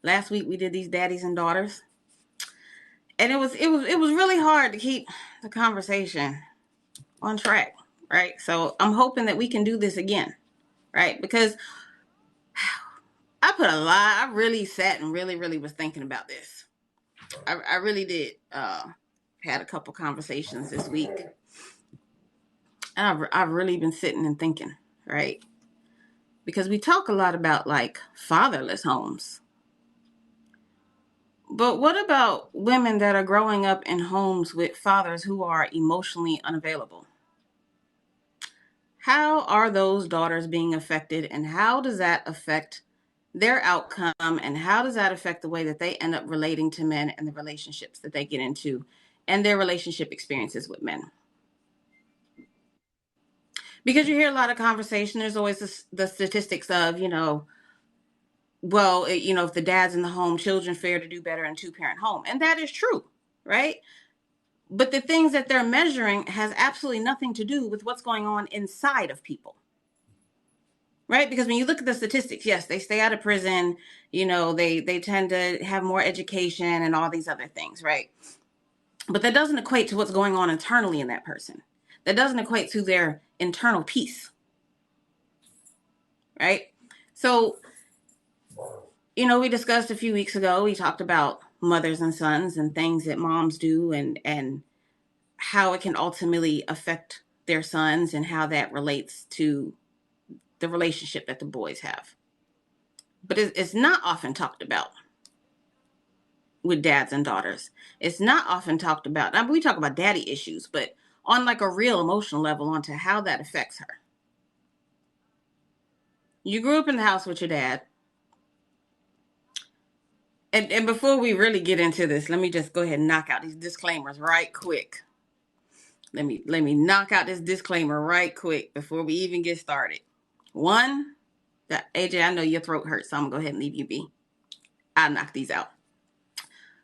Last week we did these daddies and daughters, and it was really hard to keep the conversation on track, right? So I'm hoping that we can do this again, right? Because I put a lot. I really sat and really was thinking about this. I really did. Had a couple conversations this week, and I've really been sitting and thinking, right? Because we talk a lot about like fatherless homes. But what about women that are growing up in homes with fathers who are emotionally unavailable? How are those daughters being affected, and how does that affect their outcome, and how does that affect the way that they end up relating to men and the relationships that they get into and their relationship experiences with men? Because you hear a lot of conversation, there's always the statistics of, well, if the dad's in the home, children fare to do better in two-parent home. And that is true, right? But the things that they're measuring has absolutely nothing to do with what's going on inside of people, right? Because when you look at the statistics, yes, they stay out of prison, they tend to have more education and all these other things, right? But that doesn't equate to what's going on internally in that person. That doesn't equate to their internal peace, right? So, we discussed a few weeks ago, we talked about mothers and sons and things that moms do, and how it can ultimately affect their sons and how that relates to the relationship that the boys have. But it's not often talked about with dads and daughters. It's not often talked about. I mean, we talk about daddy issues, but on like a real emotional level, onto how that affects her. You grew up in the house with your dad. And before we really get into this, let me just go ahead and knock out these disclaimers right quick. Let me knock out this disclaimer right quick before we even get started. One, that AJ, I know your throat hurts, so I'm gonna go ahead and leave you be. I'll knock these out.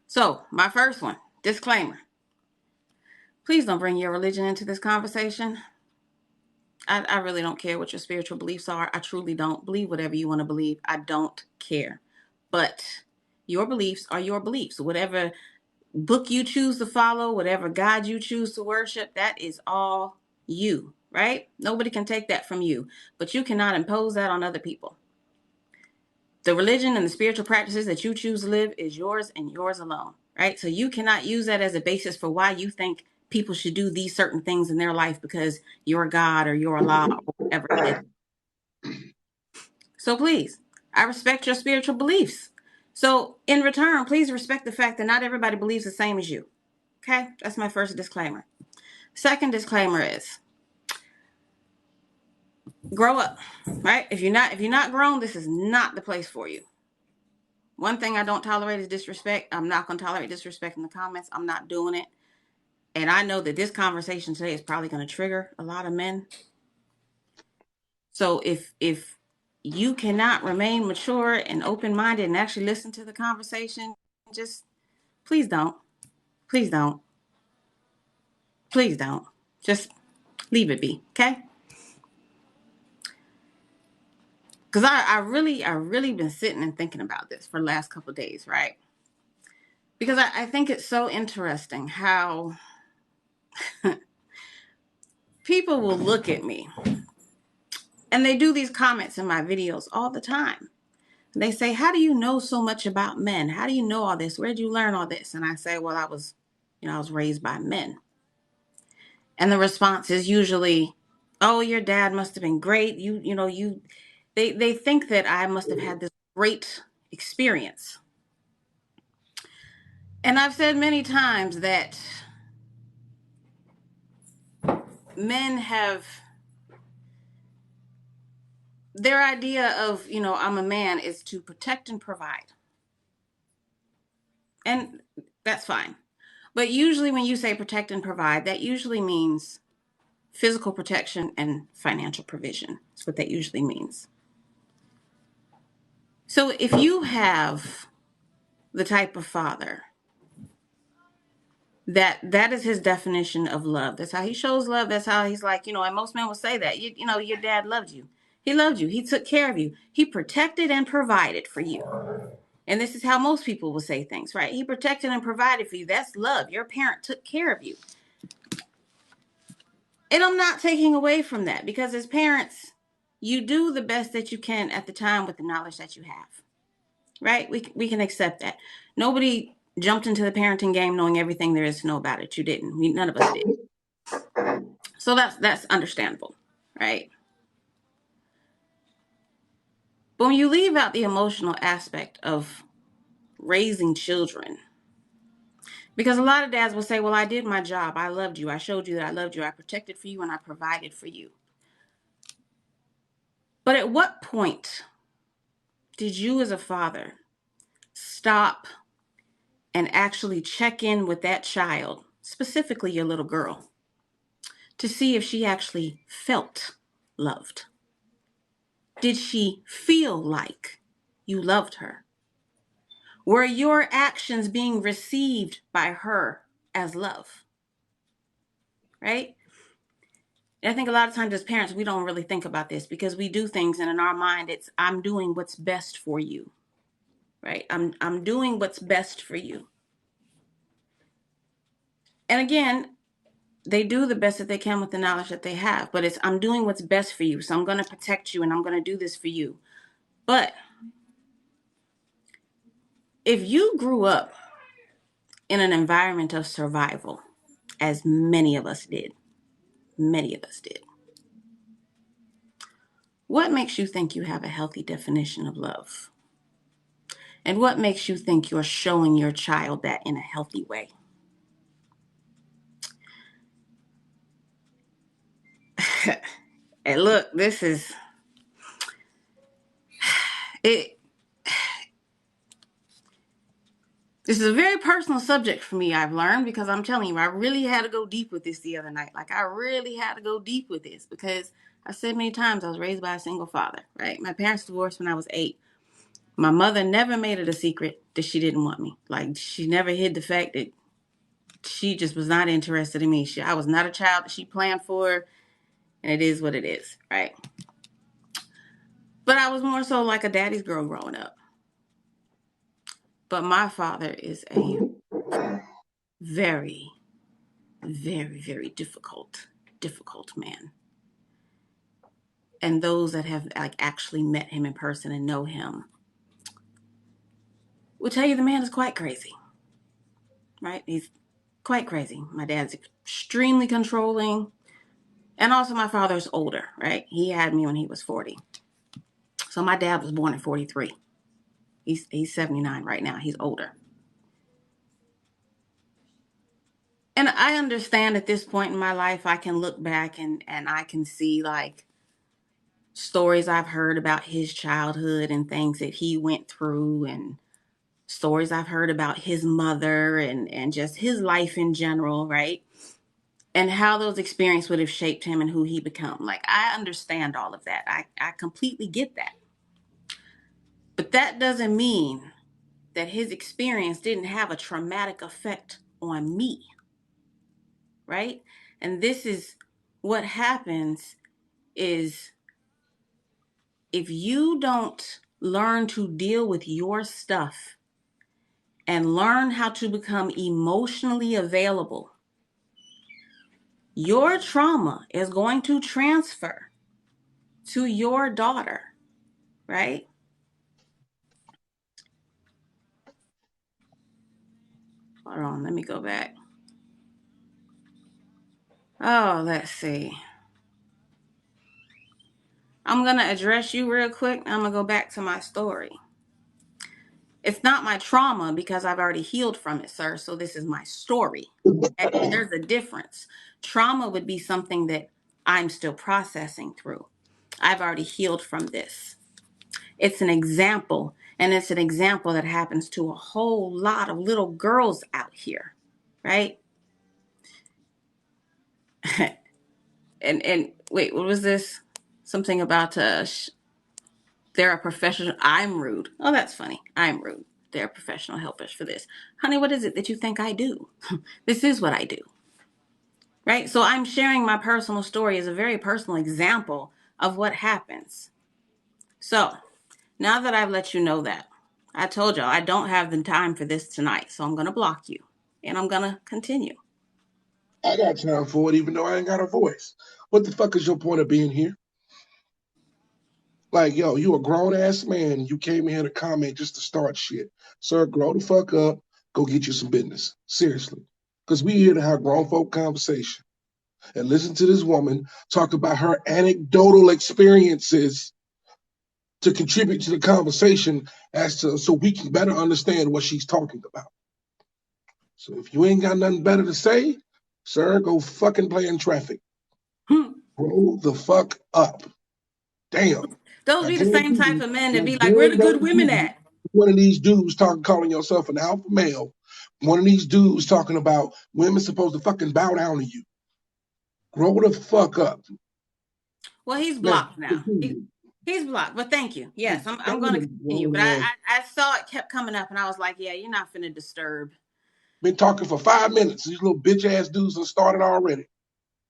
So, my first one, disclaimer. Please don't bring your religion into this conversation. I really don't care what your spiritual beliefs are. I truly don't. Believe whatever you want to believe. I don't care. But your beliefs are your beliefs. Whatever book you choose to follow, whatever God you choose to worship, that is all you, right? Nobody can take that from you, but you cannot impose that on other people. The religion and the spiritual practices that you choose to live is yours and yours alone, right? So you cannot use that as a basis for why you think people should do these certain things in their life because you're God or you're Allah or whatever it is. So please, I respect your spiritual beliefs. So in return, please respect the fact that not everybody believes the same as you. Okay? That's my first disclaimer. Second disclaimer is grow up, right? If you're not grown, this is not the place for you. One thing I don't tolerate is disrespect. I'm not going to tolerate disrespect in the comments. I'm not doing it. And I know that this conversation today is probably going to trigger a lot of men. So if you cannot remain mature and open-minded and actually listen to the conversation, just please don't. Please don't. Please don't. Just leave it be, okay? Because I really been sitting and thinking about this for the last couple of days, right? Because I think it's so interesting how people will look at me and they do these comments in my videos all the time. They say, how do you know so much about men? How do you know all this? Where did you learn all this? And I say, well, I was raised by men. And the response is usually, oh, your dad must have been great. They think that I must have had this great experience. And I've said many times that men have their idea of, I'm a man is to protect and provide. And that's fine. But usually when you say protect and provide, that usually means physical protection and financial provision. That's what that usually means. So if you have the type of father that is his definition of love. That's how he shows love. That's how he's like, and most men will say that, your dad loved you. He loved you. He took care of you. He protected and provided for you. And this is how most people will say things, right? He protected and provided for you. That's love. Your parent took care of you. And I'm not taking away from that, because as parents, you do the best that you can at the time with the knowledge that you have, right? We can accept that. Nobody jumped into the parenting game knowing everything there is to know about it. You didn't. None of us did. So that's understandable, right? But when you leave out the emotional aspect of raising children, because a lot of dads will say, well, I did my job. I loved you. I showed you that I loved you. I protected for you and I provided for you. But at what point did you as a father stop and actually check in with that child, specifically your little girl, to see if she actually felt loved? Did she feel like you loved her? Were your actions being received by her as love? Right? And I think a lot of times as parents, we don't really think about this, because we do things and in our mind, it's, I'm doing what's best for you, right? I'm doing what's best for you. And again, they do the best that they can with the knowledge that they have, but it's, I'm doing what's best for you. So I'm going to protect you and I'm going to do this for you. But if you grew up in an environment of survival, as many of us did, what makes you think you have a healthy definition of love? And what makes you think you're showing your child that in a healthy way? And look, this is it. This is a very personal subject for me, I've learned, because I'm telling you, I really had to go deep with this the other night. Like, I really had to go deep with this, because I said many times I was raised by a single father, right? My parents divorced when I was 8. My mother never made it a secret that she didn't want me. Like, she never hid the fact that she just was not interested in me. I was not a child that she planned for, and it is what it is, right? But I was more so like a daddy's girl growing up. But my father is a very, very, very difficult man. And those that have like actually met him in person and know him will tell you the man is quite crazy, right? He's quite crazy. My dad's extremely controlling. And also my father's older, right? He had me when he was 40. So my dad was born at 43. He's 79 right now. He's older. And I understand at this point in my life, I can look back and I can see like stories I've heard about his childhood and things that he went through, and stories I've heard about his mother and just his life in general, right? And how those experiences would have shaped him and who he become. Like, I understand all of that. I completely get that. But that doesn't mean that his experience didn't have a traumatic effect on me, right? And this is what happens is, if you don't learn to deal with your stuff and learn how to become emotionally available, your trauma is going to transfer to your daughter, right? Hold on, let me go back. Oh, let's see. I'm going to address you real quick. I'm going to go back to my story. It's not my trauma because I've already healed from it, sir. So this is my story. And there's a difference. Trauma would be something that I'm still processing through. I've already healed from this. It's an example, and it's an example that happens to a whole lot of little girls out here, right? and wait, what was this? Something about they're a professional. I'm rude. Oh, that's funny. I'm rude. They're professional helpers for this. Honey, what is it that you think I do? This is what I do. Right? So I'm sharing my personal story as a very personal example of what happens. So now that I've let you know that, I told y'all I don't have the time for this tonight, so I'm gonna block you, and I'm gonna continue. I got time for it, even though I ain't got a voice. What the fuck is your point of being here? Like, yo, you a grown ass man and you came in here to comment just to start shit. Sir, grow the fuck up. Go get you some business. Seriously. Because we here to have grown folk conversation and listen to this woman talk about her anecdotal experiences to contribute to the conversation as to so we can better understand what she's talking about. So if you ain't got nothing better to say, sir, go fucking play in traffic. Hmm. Grow the fuck up. Damn. Those I be the same type guarantee of men that you, be I like, "Where the good guarantee women you, at?" one of these dudes talking, calling yourself an alpha male, one of these dudes talking about women supposed to fucking bow down to you. Grow the fuck up. Well, he's Now, blocked now. continue. He's blocked. But thank you. Yes, I'm going to Damn, continue. grown But ass. I saw it kept coming up, and I was like, "Yeah, you're not finna disturb." Been talking for 5 minutes. These little bitch ass dudes have started already.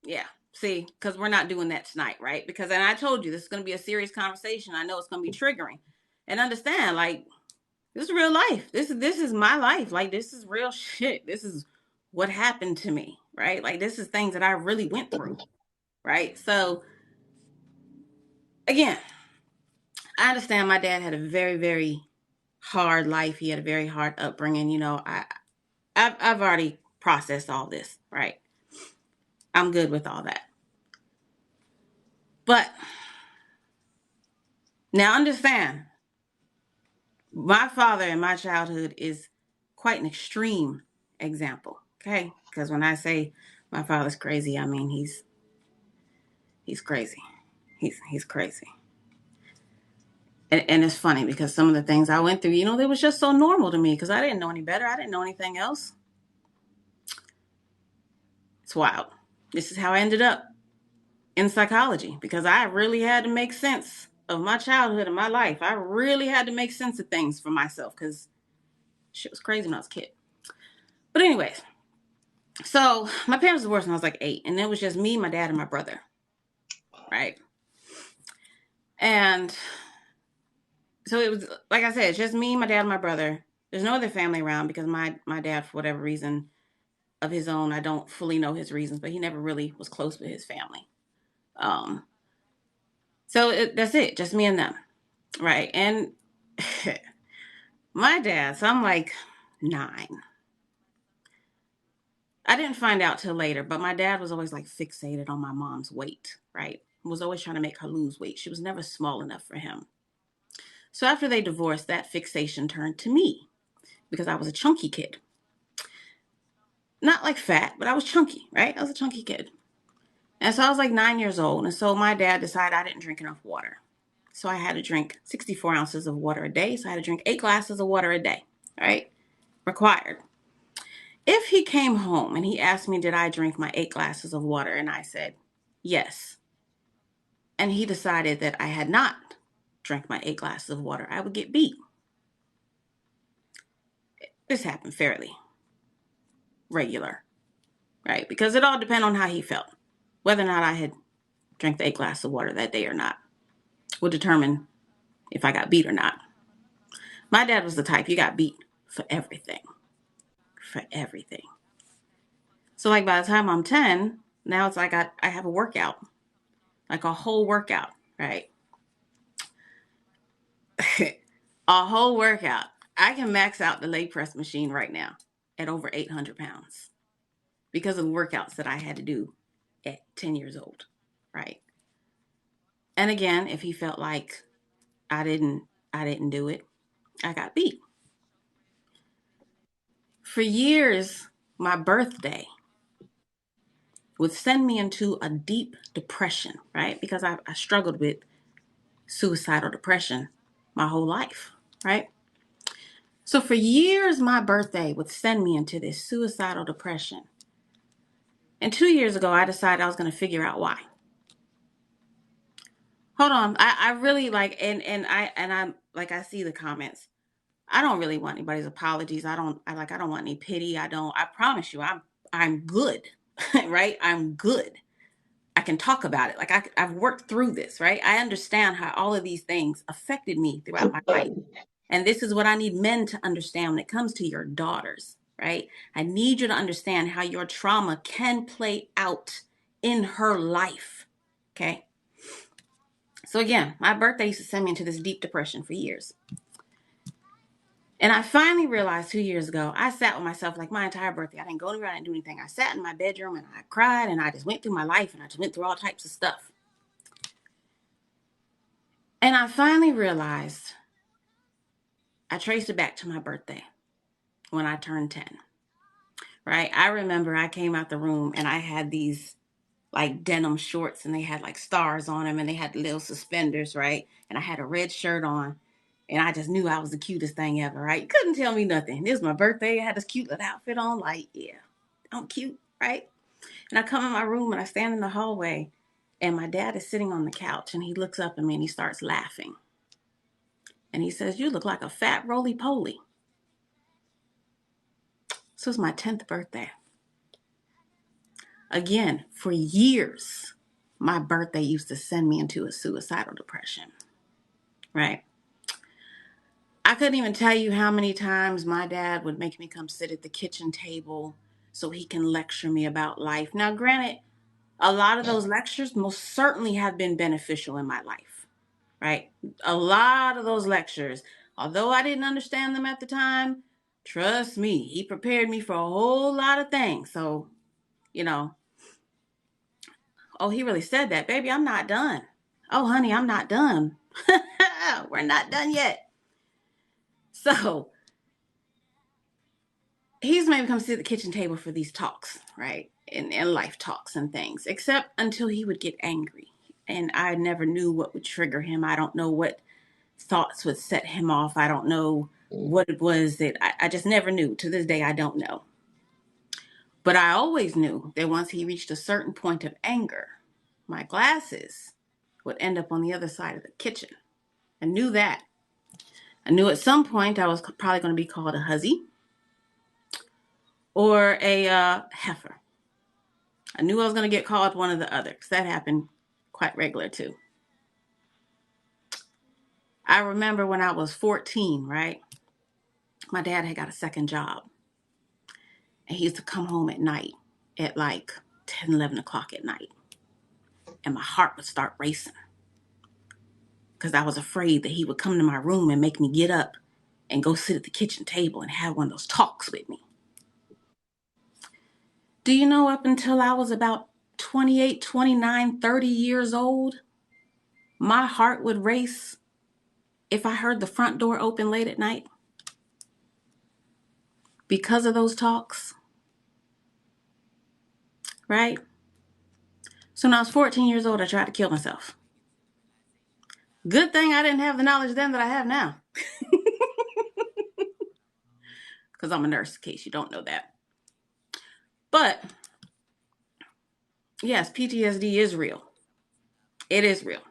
Yeah. See, because we're not doing that tonight, right? Because, and I told you this is going to be a serious conversation. I know it's going to be triggering, and understand, like, this is real life. This is my life. Like, this is real shit. This is what happened to me, right? Like, this is things that I really went through, right? So again, I understand my dad had a very, very hard life. He had a very hard upbringing. I've already processed all this, right? I'm good with all that. But now understand, my father in my childhood is quite an extreme example. Okay, because when I say my father's crazy, I mean he's crazy. He's crazy. And it's funny because some of the things I went through, they was just so normal to me because I didn't know any better. I didn't know anything else. It's wild. This is how I ended up in psychology because I really had to make sense of my childhood and my life. I really had to make sense of things for myself because shit was crazy when I was a kid. But anyways, so my parents divorced when I was like 8, and it was just me, my dad, and my brother, right? And so it was like I said, it's just me, my dad, and my brother. There's no other family around because my dad, for whatever reason of his own, I don't fully know his reasons, but he never really was close with his family. Um, that's it, just me and them, right? And my dad, so I'm like 9. I didn't find out till later, but my dad was always like fixated on my mom's weight, right? Was always trying to make her lose weight. She was never small enough for him. So after they divorced, that fixation turned to me because I was a chunky kid. Not like fat, but I was chunky, right? I was a chunky kid. And so I was like 9 years old. And so my dad decided I didn't drink enough water. So I had to drink 64 ounces of water a day. So I had to drink 8 glasses of water a day, right? Required. If he came home and he asked me, did I drink my 8 glasses of water? And I said, yes. And he decided that I had not drank my 8 glasses of water, I would get beat. This happened fairly regular, right? Because it all depended on how he felt. Whether or not I had drank the 8 glasses of water that day or not would determine if I got beat or not. My dad was the type you got beat for everything. For everything. So like by the time I'm 10, now it's like I have a workout. Like a whole workout, right? A whole workout. I can max out the leg press machine right now at over 800 pounds because of the workouts that I had to do at 10 years old, right? And again, if he felt like I didn't I didn't do it, I got beat. For years, my birthday would send me into a deep depression, right? Because I struggled with suicidal depression my whole life, right? So for years, my birthday would send me into this suicidal depression. And 2 years ago, I decided I was going to figure out why. Hold on, I really like, and I'm like, I see the comments. I don't really want anybody's apologies. I don't want any pity. I promise you, I'm good, right? I'm good. I can talk about it. Like I've worked through this, right? I understand how all of these things affected me throughout my life. And this is what I need men to understand when it comes to your daughters, right? I need you to understand how your trauma can play out in her life. Okay. So again, my birthday used to send me into this deep depression for years. And I finally realized 2 years ago, I sat with myself like my entire birthday. I didn't go anywhere, I didn't do anything. I sat in my bedroom and I cried and I just went through my life and I just went through all types of stuff. And I finally realized I traced it back to my birthday when I turned 10. Right? I remember I came out the room and I had these like denim shorts and they had like stars on them and they had little suspenders, right? And I had a red shirt on and I just knew I was the cutest thing ever, right? You couldn't tell me nothing. It was my birthday. I had this cute little outfit on, like, yeah, I'm cute, right? And I come in my room and I stand in the hallway and my dad is sitting on the couch and he looks up at me and he starts laughing. And he says, "You look like a fat roly-poly." So it's my 10th birthday. Again, for years, my birthday used to send me into a suicidal depression, right? I couldn't even tell you how many times my dad would make me come sit at the kitchen table so he can lecture me about life. Now, granted, a lot of those lectures most certainly have been beneficial in my life, right? A lot of those lectures, although I didn't understand them at the time, trust me, he prepared me for a whole lot of things. So, you know, oh, he really said that. Baby, I'm not done. Oh, honey, I'm not done. We're not done yet. So he's made me come sit at the kitchen table for these talks, right? And life talks and things, except until he would get angry. And I never knew what would trigger him. I don't know what thoughts would set him off. I don't know what it was that I just never knew. To this day, I don't know. But I always knew that once he reached a certain point of anger, my glasses would end up on the other side of the kitchen. I knew that. I knew at some point I was probably going to be called a hussy or a heifer. I knew I was going to get called one or the other because that happened quite regular too. I remember when I was 14, right? My dad had got a second job. And he used to come home at night at like 10, 11 o'clock at night. And my heart would start racing because I was afraid that he would come to my room and make me get up and go sit at the kitchen table and have one of those talks with me. Do you know up until I was about 28, 29, 30 years old, my heart would race if I heard the front door open late at night because of those talks, right? So when I was 14 years old, I tried to kill myself. Good thing I didn't have the knowledge then that I have now. Because I'm a nurse, in case you don't know that. But yes, PTSD is real. It is real.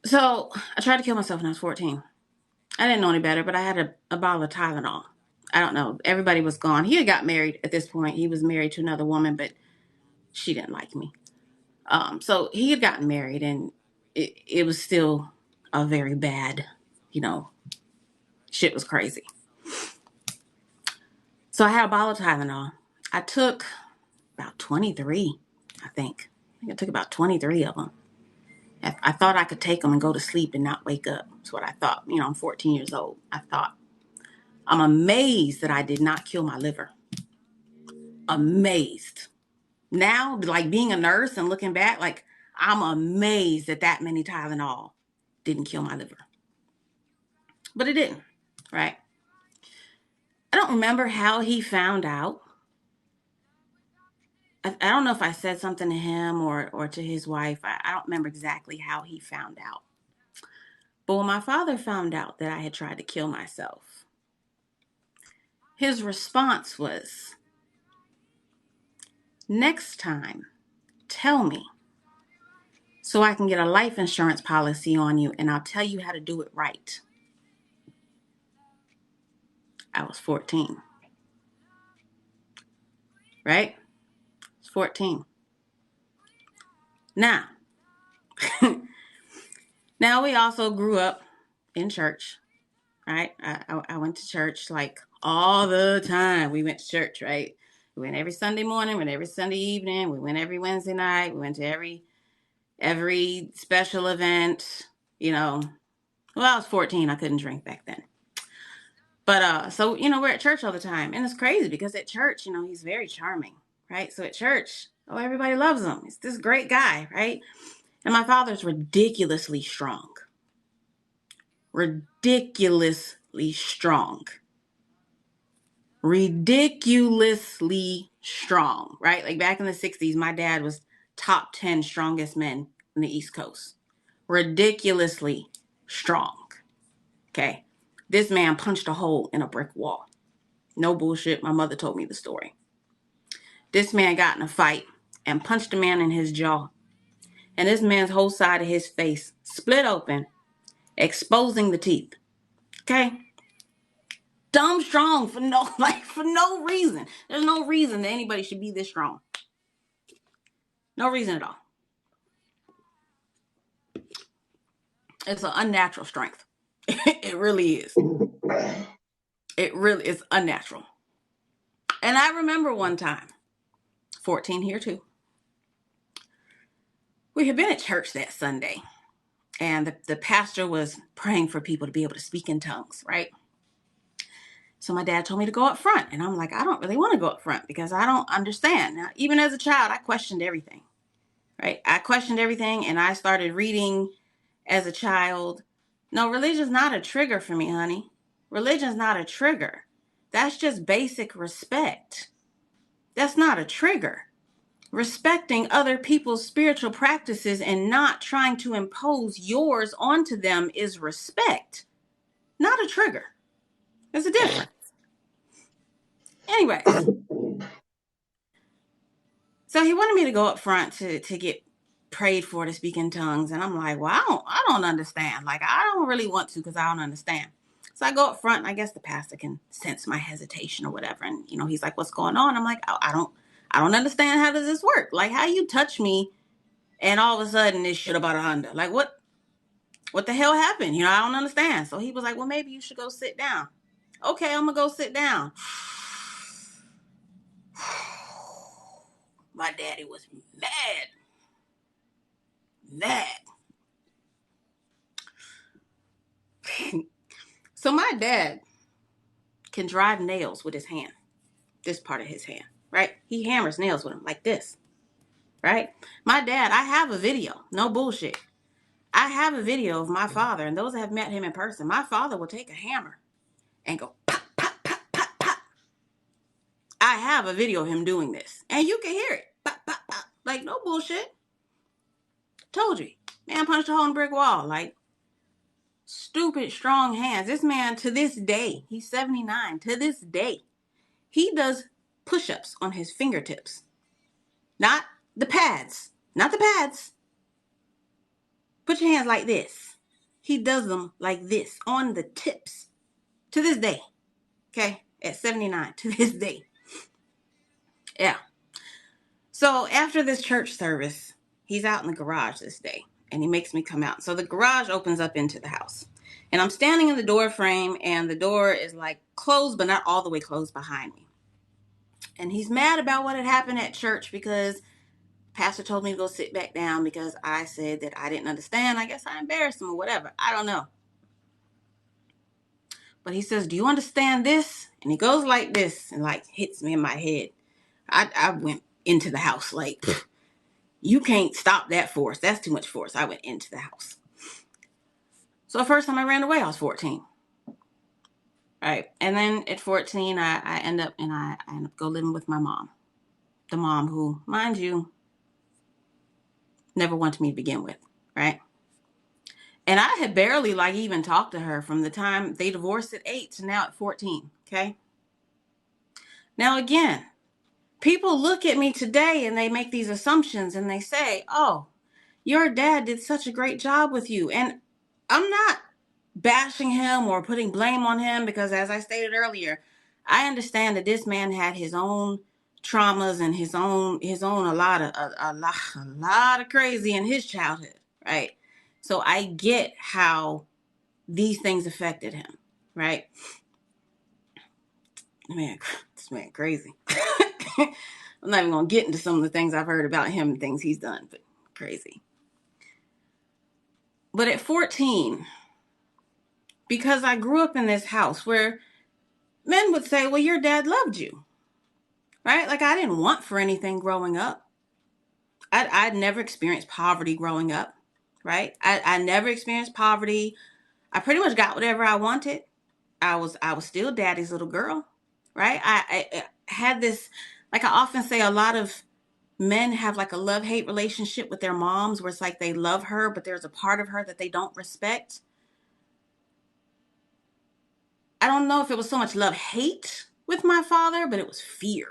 So I tried to kill myself when I was 14. I didn't know any better, but I had a bottle of Tylenol. I don't know. Everybody was gone. He had got married at this point. He was married to another woman, but she didn't like me. So he had gotten married, and it was still a very bad, you know, shit was crazy. So I had a bottle of Tylenol. I took about 23, I think. I took about 23 of them. I thought I could take them and go to sleep and not wake up. That's what I thought. You know, I'm 14 years old. I thought. I'm amazed that I did not kill my liver. Amazed. Now, like being a nurse and looking back, like I'm amazed that that many Tylenol didn't kill my liver. But it didn't, right? I don't remember how he found out. I don't know if I said something to him or to his wife. I don't remember exactly how he found out. But when my father found out that I had tried to kill myself, his response was, "Next time, tell me so I can get a life insurance policy on you and I'll tell you how to do it right." I was 14, right? I was 14. Now, now we also grew up in church. right? I went to church like all the time. We went to church, right? We went every Sunday morning, went every Sunday evening, we went every Wednesday night, we went to every special event, you know. Well, I was 14, I couldn't drink back then. But so we're at church all the time. And it's crazy because at church, he's very charming, right? So at church, oh, everybody loves him. It's this great guy, right? And my father's ridiculously strong. Ridiculously strong. Ridiculously strong, right? Like back in the 60s, my dad was top 10 strongest men in the East Coast. Ridiculously strong. Okay. This man punched a hole in a brick wall. No bullshit. My mother told me the story. This man got in a fight and punched a man in his jaw. And this man's whole side of his face split open, exposing the teeth. Okay? Dumb strong for no reason. There's no reason that anybody should be this strong. No reason at all. It's an unnatural strength. It really is. It really is unnatural. And I remember one time, 14 here too. We had been at church that Sunday, and the pastor was praying for people to be able to speak in tongues, right? So my dad told me to go up front, and I'm like, I don't really want to go up front because I don't understand. Now, even as a child, I questioned everything, right? I questioned everything, and I started reading as a child. No, religion's not a trigger for me, honey. Religion's not a trigger. That's just basic respect. That's not a trigger. Respecting other people's spiritual practices and not trying to impose yours onto them is respect, not a trigger. There's a difference. Anyways, so he wanted me to go up front to get prayed for to speak in tongues. And I'm like, well, I don't understand. Like, I don't really want to because I don't understand. So I go up front, and I guess the pastor can sense my hesitation or whatever. And, he's like, what's going on? I'm like, I don't understand. How does this work? Like, how you touch me and all of a sudden it's shit about a Honda? Like, what the hell happened? I don't understand. So he was like, well, maybe you should go sit down. Okay, I'm going to go sit down. My daddy was mad. So my dad can drive nails with his hand, this part of his hand, right? He hammers nails with them like this, right? My dad, I have a video, no bullshit. I have a video of my father, and those that have met him in person, my father will take a hammer and go pop, pop, pop, pop, pop. I have a video of him doing this, and you can hear it. Pop, pop, pop. Like, no bullshit. Told you. Man punched a hole in a brick wall. Like, stupid strong hands. This man, to this day, he's 79. To this day, he does push-ups on his fingertips. Not the pads. Not the pads. Put your hands like this. He does them like this on the tips. To this day. Okay? At 79. To this day. Yeah. So after this church service, he's out in the garage this day. And he makes me come out. So the garage opens up into the house. And I'm standing in the door frame. And the door is like closed, but not all the way closed behind me. And he's mad about what had happened at church because pastor told me to go sit back down because I said that I didn't understand. I guess I embarrassed him or whatever. I don't know. But he says, do you understand this? And he goes like this and like hits me in my head. I went into the house like, you can't stop that force. That's too much force. I went into the house. So the first time I ran away, I was 14. All right. And then at 14, I end up go living with my mom. The mom who, mind you, never wanted me to begin with. Right. And I had barely even talked to her from the time they divorced at 8 to now at 14. Okay. Now, again, people look at me today and they make these assumptions and they say, oh, your dad did such a great job with you. And I'm not bashing him or putting blame on him because, as I stated earlier, I understand that this man had his own traumas and his own a lot of crazy in his childhood, right? So I get how these things affected him. right? Man, this man crazy. I'm not even gonna get into some of the things I've heard about him and things he's done, but crazy. But at 14, because I grew up in this house where men would say, well, your dad loved you, right? Like I didn't want for anything growing up. I'd never experienced poverty growing up, right? I never experienced poverty. I pretty much got whatever I wanted. I was still daddy's little girl, right? I had this, like I often say, a lot of men have like a love-hate relationship with their moms where it's like they love her, but there's a part of her that they don't respect. I don't know if it was so much love-hate with my father, but it was fear.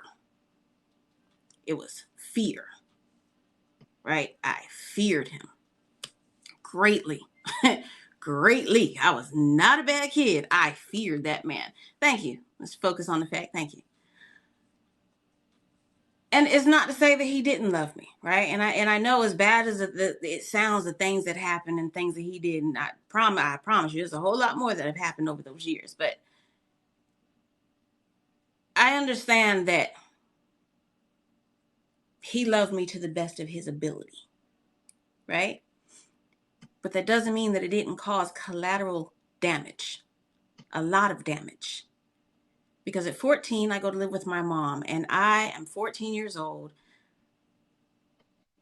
It was fear, right? I feared him greatly. Greatly. I was not a bad kid. I feared that man. Thank you. Let's focus on the fact. Thank you. And it's not to say that he didn't love me, right? And I know as bad as it sounds, the things that happened and things that he did, and I promise you, there's a whole lot more that have happened over those years. But I understand that he loved me to the best of his ability, right? But that doesn't mean that it didn't cause collateral damage, a lot of damage. Because at 14, I go to live with my mom, and I am 14 years old.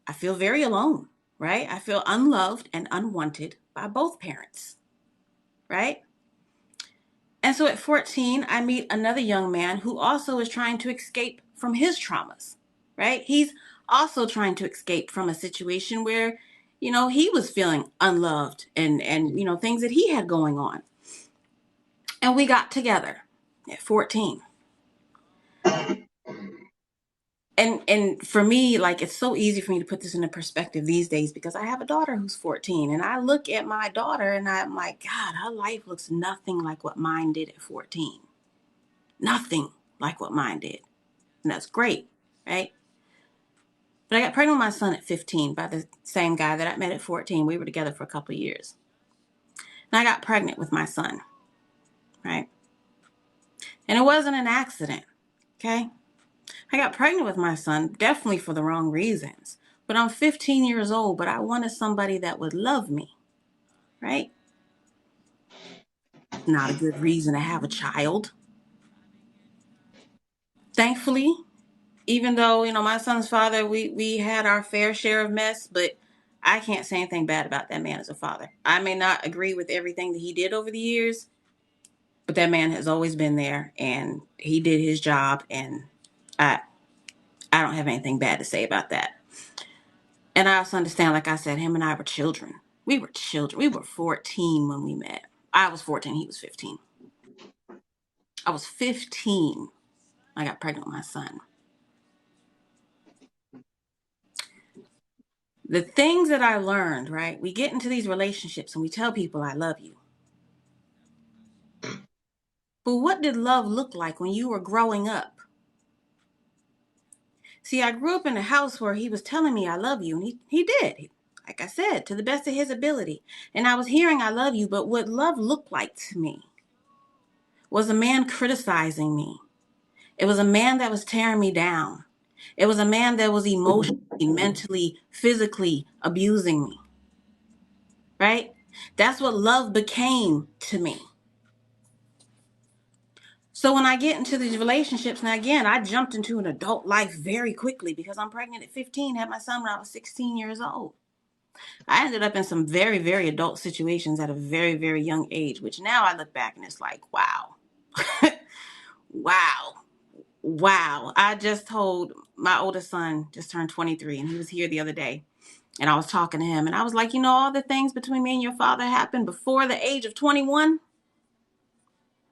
I feel very alone, right? I feel unloved and unwanted by both parents, right? And so at 14, I meet another young man who also is trying to escape from his traumas, right? He's also trying to escape from a situation where, he was feeling unloved and things that he had going on. And we got together at 14. And for me, like, it's so easy for me to put this into perspective these days because I have a daughter who's 14, and I look at my daughter and I'm like, God, her life looks nothing like what mine did at 14. Nothing like what mine did. And that's great, right? But I got pregnant with my son at 15 by the same guy that I met at 14. We were together for a couple of years. And I got pregnant with my son, right? And it wasn't an accident, okay? I got pregnant with my son, definitely for the wrong reasons. But I'm 15 years old, but I wanted somebody that would love me, right? Not a good reason to have a child. Thankfully, even though, my son's father, we had our fair share of mess, but I can't say anything bad about that man as a father. I may not agree with everything that he did over the years, but that man has always been there and he did his job, and I I don't have anything bad to say about that. And I also understand, like I said, him and I were children. We were children. We were 14 when we met. I was 14, he was 15. I was 15. I got pregnant with my son. The things that I learned, right? We get into these relationships and we tell people, I love you. But what did love look like when you were growing up? See, I grew up in a house where he was telling me, I love you. And he did, like I said, to the best of his ability. And I was hearing, I love you. But what love looked like to me was a man criticizing me. It was a man that was tearing me down. It was a man that was emotionally, mentally, physically abusing me, right? That's what love became to me. So when I get into these relationships, now again, I jumped into an adult life very quickly because I'm pregnant at 15, had my son when I was 16 years old. I ended up in some very, very adult situations at a very, very young age, which now I look back and it's like, wow. Wow. Wow. I just told my oldest son just turned 23 and he was here the other day. And I was talking to him and I was like, all the things between me and your father happened before the age of 21?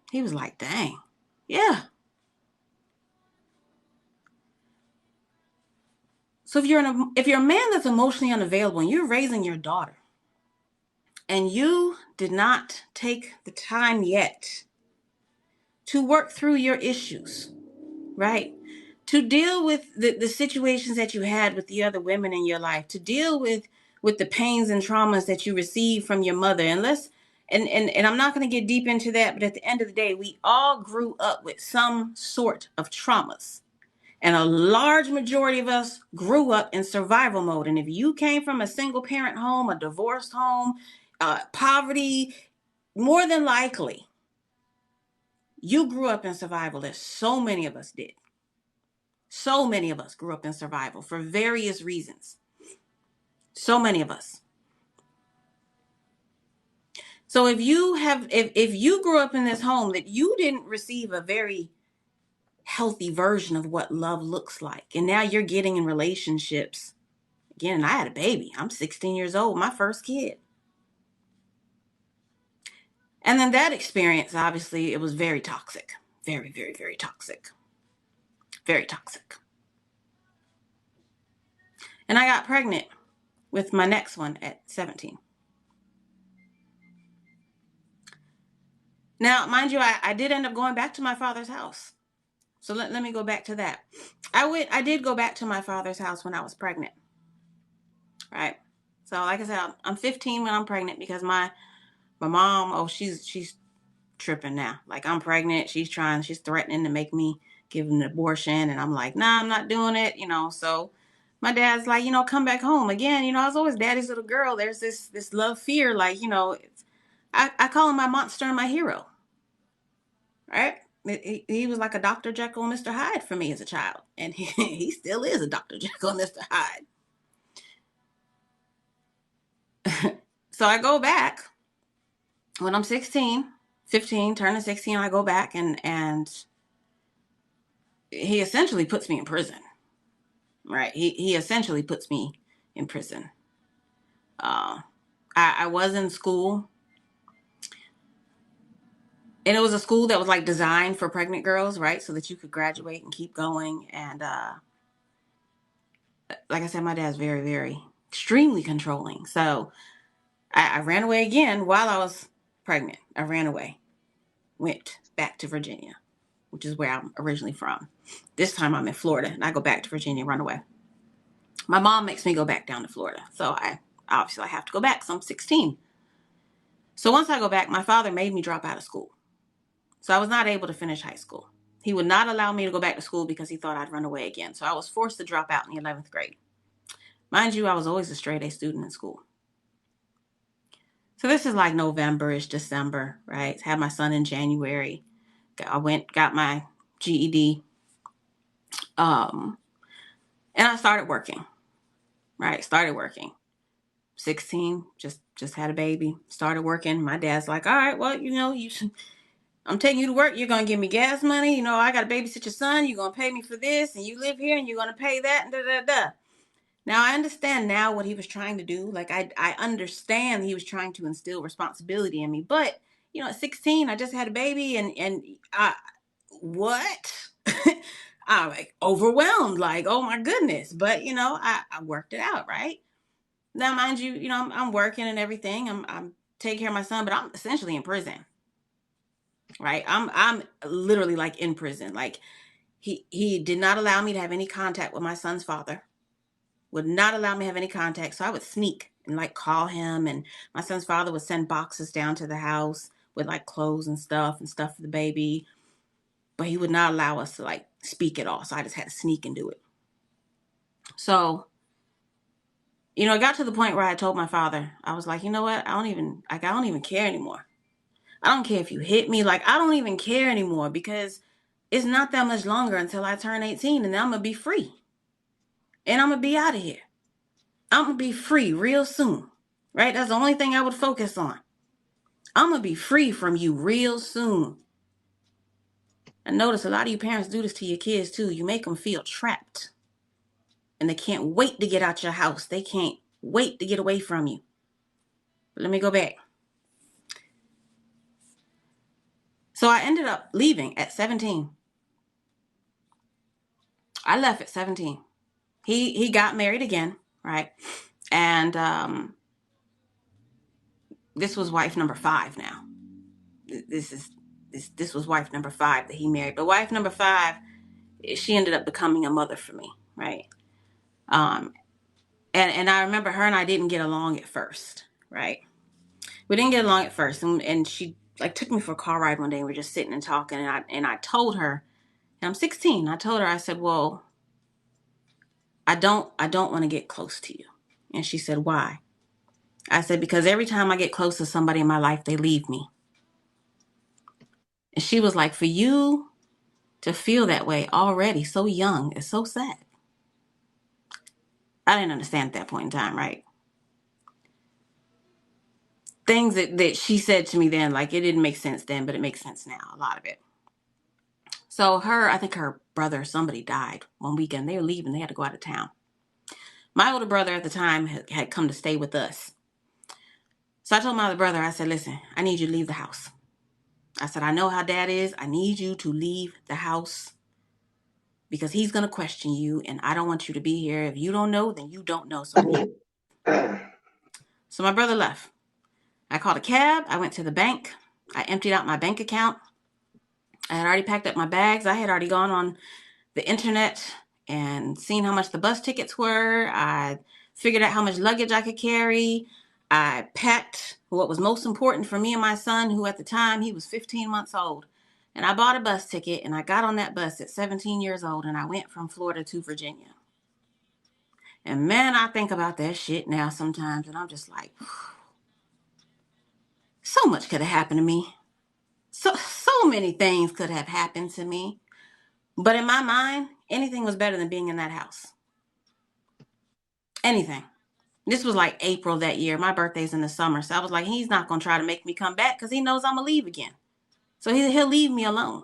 He was like, dang. Yeah. So if you're a man that's emotionally unavailable and you're raising your daughter and you did not take the time yet to work through your issues, right? To deal with the situations that you had with the other women in your life, to deal with the pains and traumas that you received from your mother. And And I'm not going to get deep into that, but at the end of the day, we all grew up with some sort of traumas. And a large majority of us grew up in survival mode. And if you came from a single parent home, a divorced home, poverty, more than likely, you grew up in survival, as so many of us did. So many of us grew up in survival for various reasons. So many of us. So if you grew up in this home that you didn't receive a very healthy version of what love looks like, and now you're getting in relationships. Again, I had a baby. I'm 16 years old, my first kid. And then that experience, obviously, it was very toxic. Very, very, very toxic. Very toxic. And I got pregnant with my next one at 17. Now, mind you, I did end up going back to my father's house. So let me go back to that. I did go back to my father's house when I was pregnant. Right? So like I said, I'm 15 when I'm pregnant because my mom, oh, she's tripping now. Like, I'm pregnant. She's threatening to make me give an abortion. And I'm like, nah, I'm not doing it. So my dad's like, come back home again. I was always daddy's little girl. There's this love fear. Like, I call him my monster and my hero. Right. He was like a Dr. Jekyll and Mr. Hyde for me as a child. And he still is a Dr. Jekyll and Mr. Hyde. So I go back when I'm 16, 15, turning 16. I go back and he essentially puts me in prison. Right. He essentially puts me in prison. I was in school, and it was a school that was like designed for pregnant girls, right? So that you could graduate and keep going. And like I said, my dad's very, very extremely controlling. So I ran away again while I was pregnant. I ran away, went back to Virginia, which is where I'm originally from. This time I'm in Florida, and I go back to Virginia, run away. My mom makes me go back down to Florida. So I have to go back. So I'm 16. So once I go back, my father made me drop out of school. So I was not able to finish high school. He would not allow me to go back to school because he thought I'd run away again. So I was forced to drop out in the 11th grade. Mind you, I was always a straight A student in school. So this is like November-ish, December, right? Had my son in January. I got my GED. And I started working, right? Started working. 16, just had a baby, started working. My dad's like, all right, well, I'm taking you to work. You're going to give me gas money. I got to babysit your son. You're going to pay me for this, and you live here, and you're going to pay that, and da-da-da. Now, I understand now what he was trying to do. Like, I understand he was trying to instill responsibility in me. But, at 16, I just had a baby, and what? I'm like overwhelmed, like, oh my goodness. But, I worked it out, right? Now, mind you, I'm working and everything. I'm taking care of my son, but I'm essentially in prison. Right? I'm literally like in prison. Like, he did not allow me to have any contact with my son's father. Would not allow me to have any contact. So I would sneak and like call him, and my son's father would send boxes down to the house with like clothes and stuff for the baby. But he would not allow us to like speak at all. So I just had to sneak and do it. So, it got to the point where I told my father, I was like, you know what? I don't even care anymore. I don't care if you hit me. Like, I don't even care anymore because it's not that much longer until I turn 18, and then I'm going to be free. And I'm going to be out of here. I'm going to be free real soon. Right? That's the only thing I would focus on. I'm going to be free from you real soon. And notice a lot of you parents do this to your kids too. You make them feel trapped. And they can't wait to get out your house. They can't wait to get away from you. But let me go back. So I ended up leaving at 17. I left at 17. He got married again, right? And this was wife number 5 now. This was wife number 5 that he married. But wife number 5, she ended up becoming a mother for me, right? And I remember her and I didn't get along at first, right? We didn't get along at first, and she like took me for a car ride one day. And we were just sitting and talking, and I told her, and I'm 16. I told her, I said, well, I don't want to get close to you. And she said, why? I said, because every time I get close to somebody in my life, they leave me. And she was like, for you to feel that way already so young is so sad. I didn't understand at that point in time, right? Things that she said to me then, like it didn't make sense then, but it makes sense now, a lot of it. So I think her brother, somebody died one weekend. They were leaving, they had to go out of town. My older brother at the time had come to stay with us. So I told my other brother, I said, listen, I need you to leave the house. I said, I know how dad is. I need you to leave the house because he's going to question you and I don't want you to be here. If you don't know, then you don't know. So leave. So my brother left. I called a cab. I went to the bank. I emptied out my bank account. I had already packed up my bags. I had already gone on the internet and seen how much the bus tickets were. I figured out how much luggage I could carry. I packed what was most important for me and my son, who at the time he was 15 months old. And I bought a bus ticket and I got on that bus at 17 years old and I went from Florida to Virginia. And man, I think about that shit now sometimes and I'm just like, so much could have happened to me. So many things could have happened to me. But in my mind, anything was better than being in that house. Anything. This was like April that year. My birthday's in the summer. So I was like, he's not going to try to make me come back because he knows I'm going to leave again. So he'll leave me alone.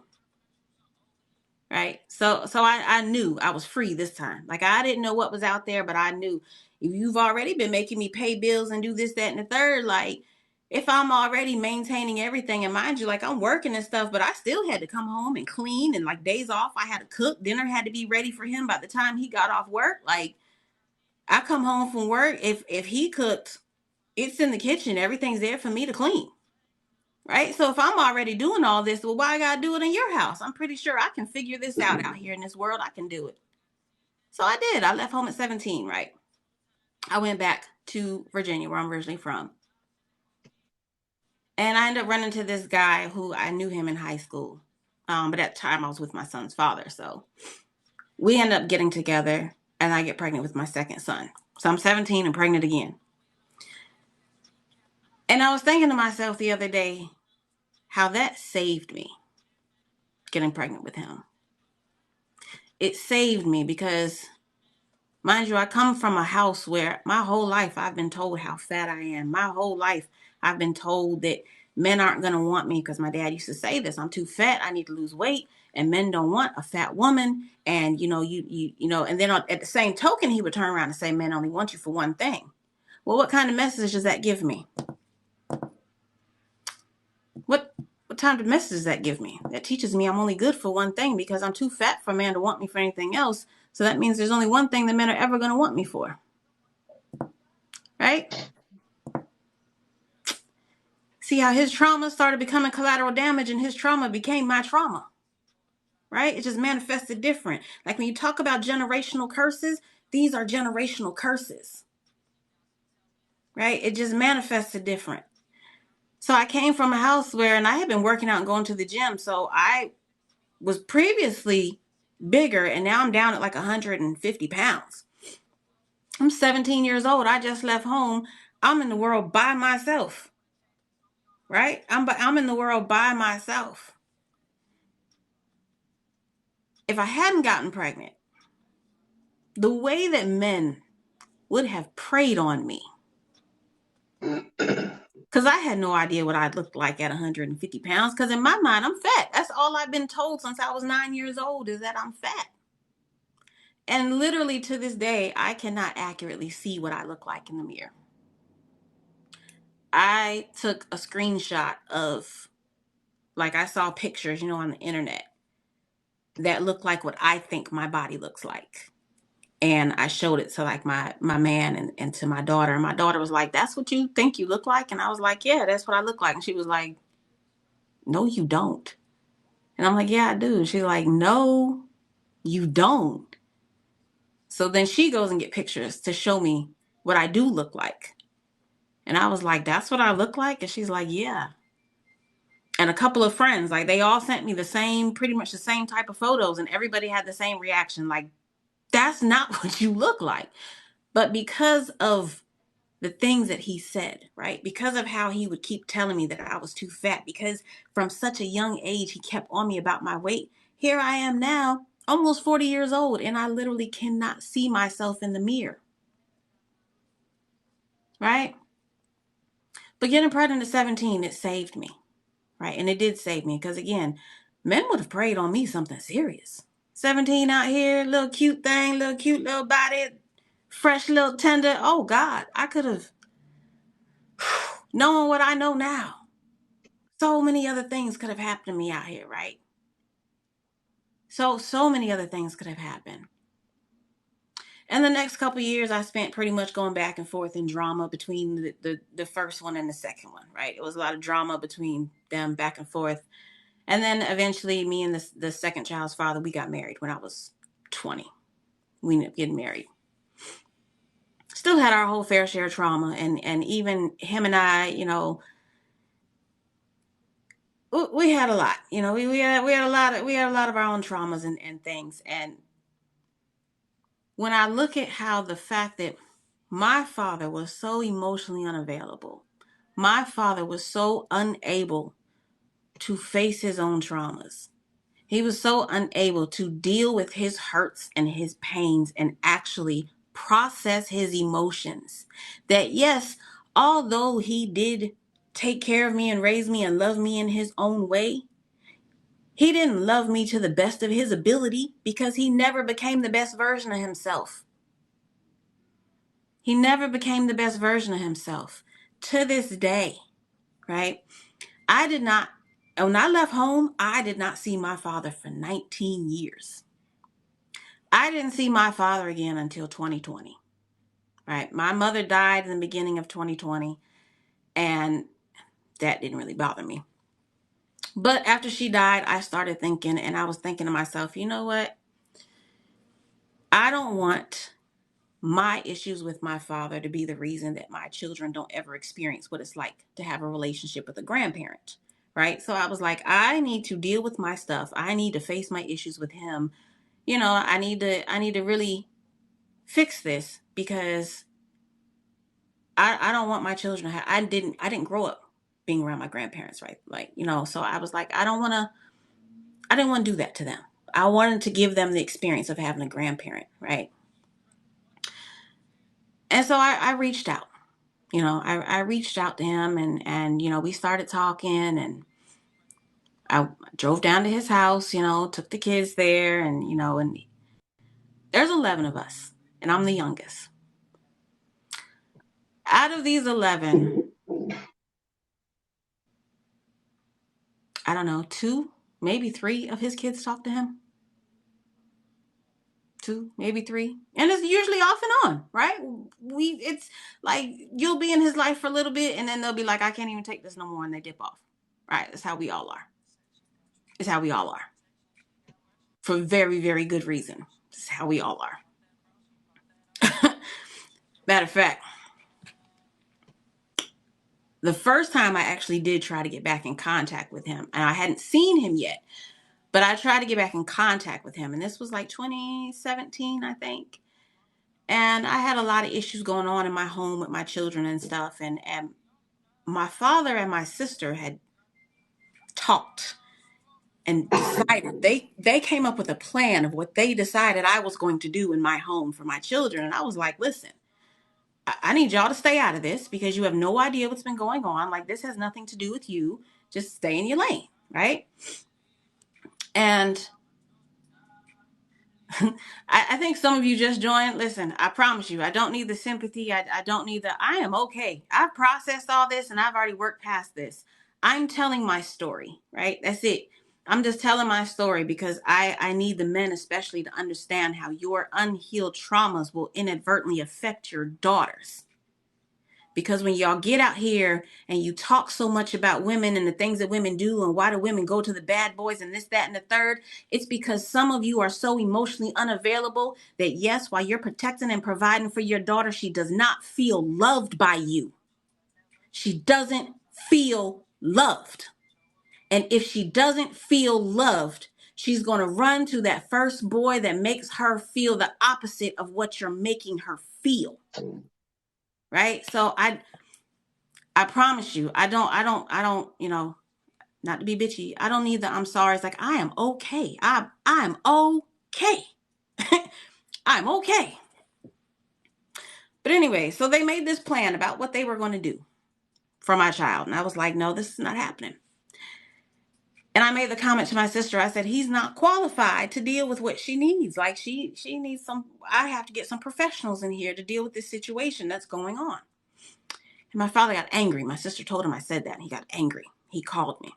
Right. So I knew I was free this time. Like I didn't know what was out there, but I knew if you've already been making me pay bills and do this, that, and the third, like if I'm already maintaining everything, and mind you, like I'm working and stuff, but I still had to come home and clean and like days off, I had to cook. Dinner had to be ready for him by the time he got off work. Like I come home from work, if he cooked, it's in the kitchen. Everything's there for me to clean. Right? So if I'm already doing all this, well, why I gotta do it in your house? I'm pretty sure I can figure this out here in this world. I can do it. So I did. I left home at 17, right? I went back to Virginia, where I'm originally from. And I ended up running to this guy who I knew him in high school. But at the time I was with my son's father. So we end up getting together and I get pregnant with my second son. So I'm 17 and pregnant again. And I was thinking to myself the other day how that saved me getting pregnant with him. It saved me because, mind you, I come from a house where my whole life I've been told how fat I am. My whole life I've been told that men aren't going to want me because my dad used to say this. I'm too fat. I need to lose weight. And men don't want a fat woman. And, and then at the same token, he would turn around and say, men only want you for one thing. Well, what kind of message does that give me? What kind of message does that give me? That teaches me I'm only good for one thing because I'm too fat for a man to want me for anything else. So that means there's only one thing that men are ever going to want me for. Right? See how his trauma started becoming collateral damage and his trauma became my trauma. Right? It just manifested different. Like when you talk about generational curses, these are generational curses. Right? It just manifested different. So I came from a house where, and I had been working out and going to the gym. So I was previously bigger and now I'm down at like 150 pounds. I'm 17 years old. I just left home. I'm in the world by myself. Right? I'm in the world by myself. If I hadn't gotten pregnant, the way that men would have preyed on me, because I had no idea what I looked like at 150 pounds, because in my mind, I'm fat. That's all I've been told since I was 9 years old is that I'm fat. And literally to this day, I cannot accurately see what I look like in the mirror. I took a screenshot of, like I saw pictures, on the internet that look like what I think my body looks like. And I showed it to like my man and to my daughter. And my daughter was like, that's what you think you look like? And I was like, yeah, that's what I look like. And she was like, no, you don't. And I'm like, yeah, I do. She's like, no, you don't. So then she goes and get pictures to show me what I do look like. And I was like, that's what I look like? And she's like, yeah. And a couple of friends, like they all sent me the same, pretty much the same type of photos, and everybody had the same reaction. Like, that's not what you look like. But because of the things that he said, right? Because of how he would keep telling me that I was too fat, because from such a young age, he kept on me about my weight. Here I am now, almost 40 years old, and I literally cannot see myself in the mirror, right? But getting pregnant at 17, it saved me, right? And it did save me because, again, men would have preyed on me something serious. 17 out here, little cute thing, little cute little body, fresh little tender. Oh, God, I could have known what I know now. So many other things could have happened to me out here, right? So many other things could have happened. And the next couple of years, I spent pretty much going back and forth in drama between the first one and the second one, right? It was a lot of drama between them back and forth. And then eventually, me and the second child's father, we got married when I was 20. We ended up getting married. Still had our whole fair share of trauma. And even him and I, we had a lot. We had a lot of our own traumas and things. And when I look at how the fact that my father was so emotionally unavailable, my father was so unable to face his own traumas. He was so unable to deal with his hurts and his pains and actually process his emotions. That, yes, although he did take care of me and raise me and love me in his own way, he didn't love me to the best of his ability because he never became the best version of himself. He never became the best version of himself. To this day, right? I did not, when I left home, I did not see my father for 19 years. I didn't see my father again until 2020, right? My mother died in the beginning of 2020, and that didn't really bother me. But after she died, I started thinking, and I was thinking to myself, you know what? I don't want my issues with my father to be the reason that my children don't ever experience what it's like to have a relationship with a grandparent, right? So I was like, I need to deal with my stuff. I need to face my issues with him. I need to really fix this because I don't want my children to have, I didn't grow up being around my grandparents, right? So I was like, I didn't want to do that to them. I wanted to give them the experience of having a grandparent, right? And so I reached out. I reached out to him and we started talking, and I drove down to his house, took the kids there, and there's 11 of us, and I'm the youngest. Out of these 11, I don't know, two, maybe three of his kids talk to him. Two, maybe three. And it's usually off and on, right? It's like you'll be in his life for a little bit, and then they'll be like, I can't even take this no more, and they dip off. Right? That's how we all are. It's how we all are. For very, very good reason. It's how we all are. Matter of fact, the first time I actually did try to get back in contact with him, and I hadn't seen him yet, but I tried to get back in contact with him, and this was like 2017, I think. And I had a lot of issues going on in my home with my children and stuff, and my father and my sister had talked and decided they came up with a plan of what they decided I was going to do in my home for my children. And I was like, listen, I need y'all to stay out of this because you have no idea what's been going on. Like, this has nothing to do with you. Just stay in your lane, right? And I think some of you just joined. Listen, I promise you, I don't need the sympathy. I don't need I am okay. I've processed all this and I've already worked past this. I'm telling my story, right? That's it. I'm just telling my story because I need the men especially to understand how your unhealed traumas will inadvertently affect your daughters. Because when y'all get out here and you talk so much about women and the things that women do and why do women go to the bad boys and this, that, and the third, it's because some of you are so emotionally unavailable that, yes, while you're protecting and providing for your daughter, she does not feel loved by you. She doesn't feel loved. And if she doesn't feel loved, she's going to run to that first boy that makes her feel the opposite of what you're making her feel. Right? So I promise you, I don't, not to be bitchy. I don't need the I'm sorry. It's like, I am okay. I'm okay. I'm okay. But anyway, so they made this plan about what they were going to do for my child. And I was like, no, this is not happening. And I made the comment to my sister. I said, he's not qualified to deal with what she needs. Like she needs I have to get some professionals in here to deal with this situation that's going on. And my father got angry. My sister told him I said that. And he got angry. He called me.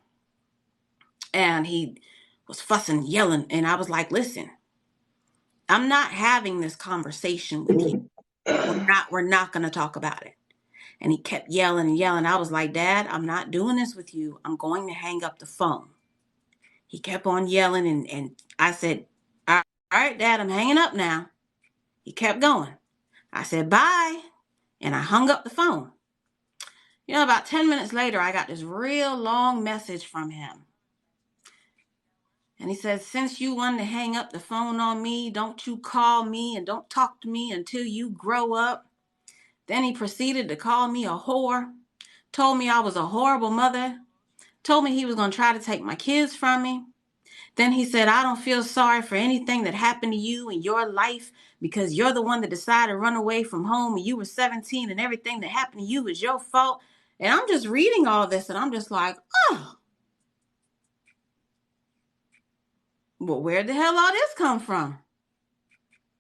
And he was fussing, yelling. And I was like, listen, I'm not having this conversation with you. We're not going to talk about it. And he kept yelling and yelling. I was like, Dad, I'm not doing this with you. I'm going to hang up the phone. He kept on yelling, and I said, all right, Dad, I'm hanging up now. He kept going. I said, bye. And I hung up the phone. About 10 minutes later, I got this real long message from him. And he said, since you wanted to hang up the phone on me, don't you call me and don't talk to me until you grow up. Then he proceeded to call me a whore, told me I was a horrible mother, told me he was going to try to take my kids from me. Then he said, I don't feel sorry for anything that happened to you in your life because you're the one that decided to run away from home and you were 17 and everything that happened to you is your fault. And I'm just reading all this and I'm just like, oh, well, where the hell all this come from?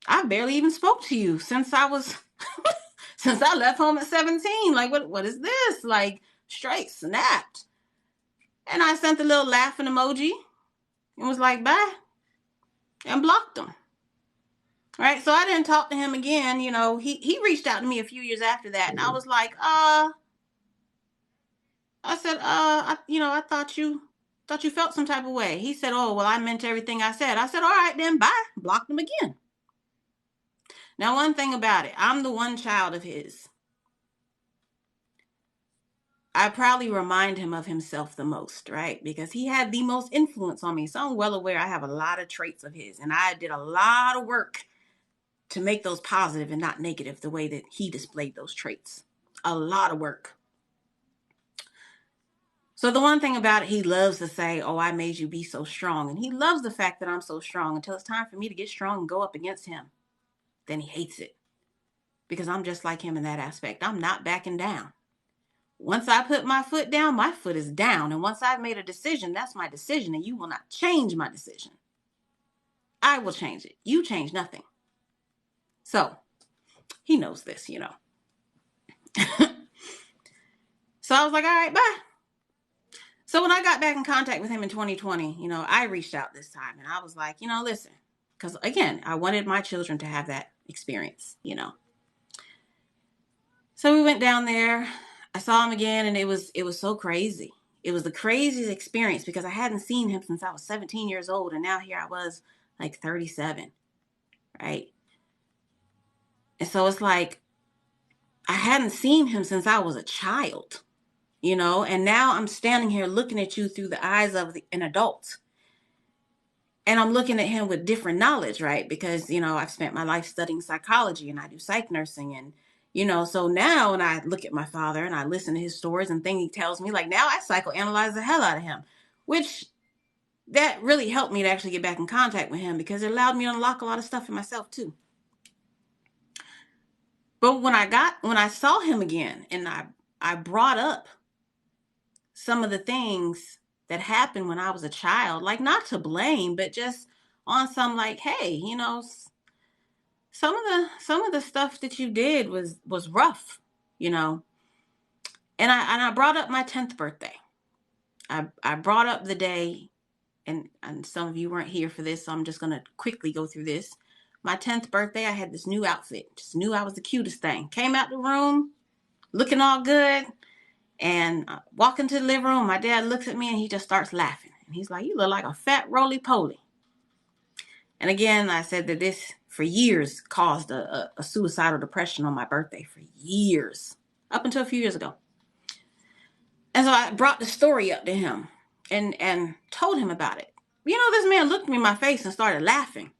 I barely even spoke to you since I left home at 17. Like, what is this? Like, straight snapped. And I sent a little laughing emoji and was like, bye, and blocked him. Right? So I didn't talk to him again. He reached out to me a few years after that. And I was like, I said, I thought you felt some type of way. He said, oh, well, I meant everything I said. I said, all right, then bye. Blocked him again. Now, one thing about it, I'm the one child of his. I probably remind him of himself the most, right? Because he had the most influence on me. So I'm well aware I have a lot of traits of his. And I did a lot of work to make those positive and not negative the way that he displayed those traits. A lot of work. So the one thing about it, he loves to say, oh, I made you be so strong. And he loves the fact that I'm so strong until it's time for me to get strong and go up against him. Then he hates it because I'm just like him in that aspect. I'm not backing down. Once I put my foot down, my foot is down. And once I've made a decision, that's my decision. And you will not change my decision. I will change it. You change nothing. So he knows this, So I was like, all right, bye. So when I got back in contact with him in 2020, I reached out this time and I was like, listen, because again, I wanted my children to have that experience, So we went down there. I saw him again and it was so crazy. It was the craziest experience because I hadn't seen him since I was 17 years old. And now here I was like 37, right? And so it's like, I hadn't seen him since I was a child, and now I'm standing here looking at you through the eyes of an adult. And I'm looking at him with different knowledge, right? Because, I've spent my life studying psychology and I do psych nursing. And, so now when I look at my father and I listen to his stories and things he tells me, like now I psychoanalyze the hell out of him, which that really helped me to actually get back in contact with him because it allowed me to unlock a lot of stuff in myself too. But when I saw him again and I brought up some of the things that happened when I was a child, like not to blame, but just on some like, hey, some of the stuff that you did was rough, And I brought up my 10th birthday. I brought up the day, and some of you weren't here for this, so I'm just gonna quickly go through this. My 10th birthday, I had this new outfit. Just knew I was the cutest thing. Came out the room, looking all good, and I walk into the living room. My dad looks at me and he just starts laughing. And he's like, "You look like a fat roly-poly." And again, I said that this for years caused a suicidal depression on my birthday for years, up until a few years ago. And so I brought the story up to him and told him about it. You know, this man looked me in my face and started laughing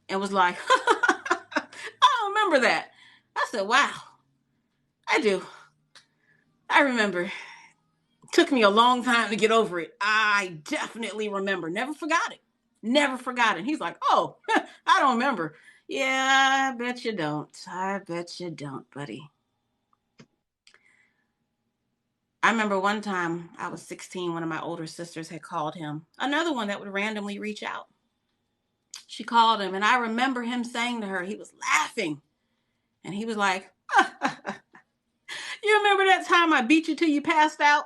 and was like, I don't remember that. I said, wow, I do. I remember. Took me a long time to get over it. I definitely remember. Never forgot it. Never forgot it. He's like, oh, I don't remember. Yeah, I bet you don't. I bet you don't, buddy. I remember one time I was 16, one of my older sisters had called him, another one that would randomly reach out. She called him, and I remember him saying to her, he was laughing, and he was like, you remember that time I beat you till you passed out?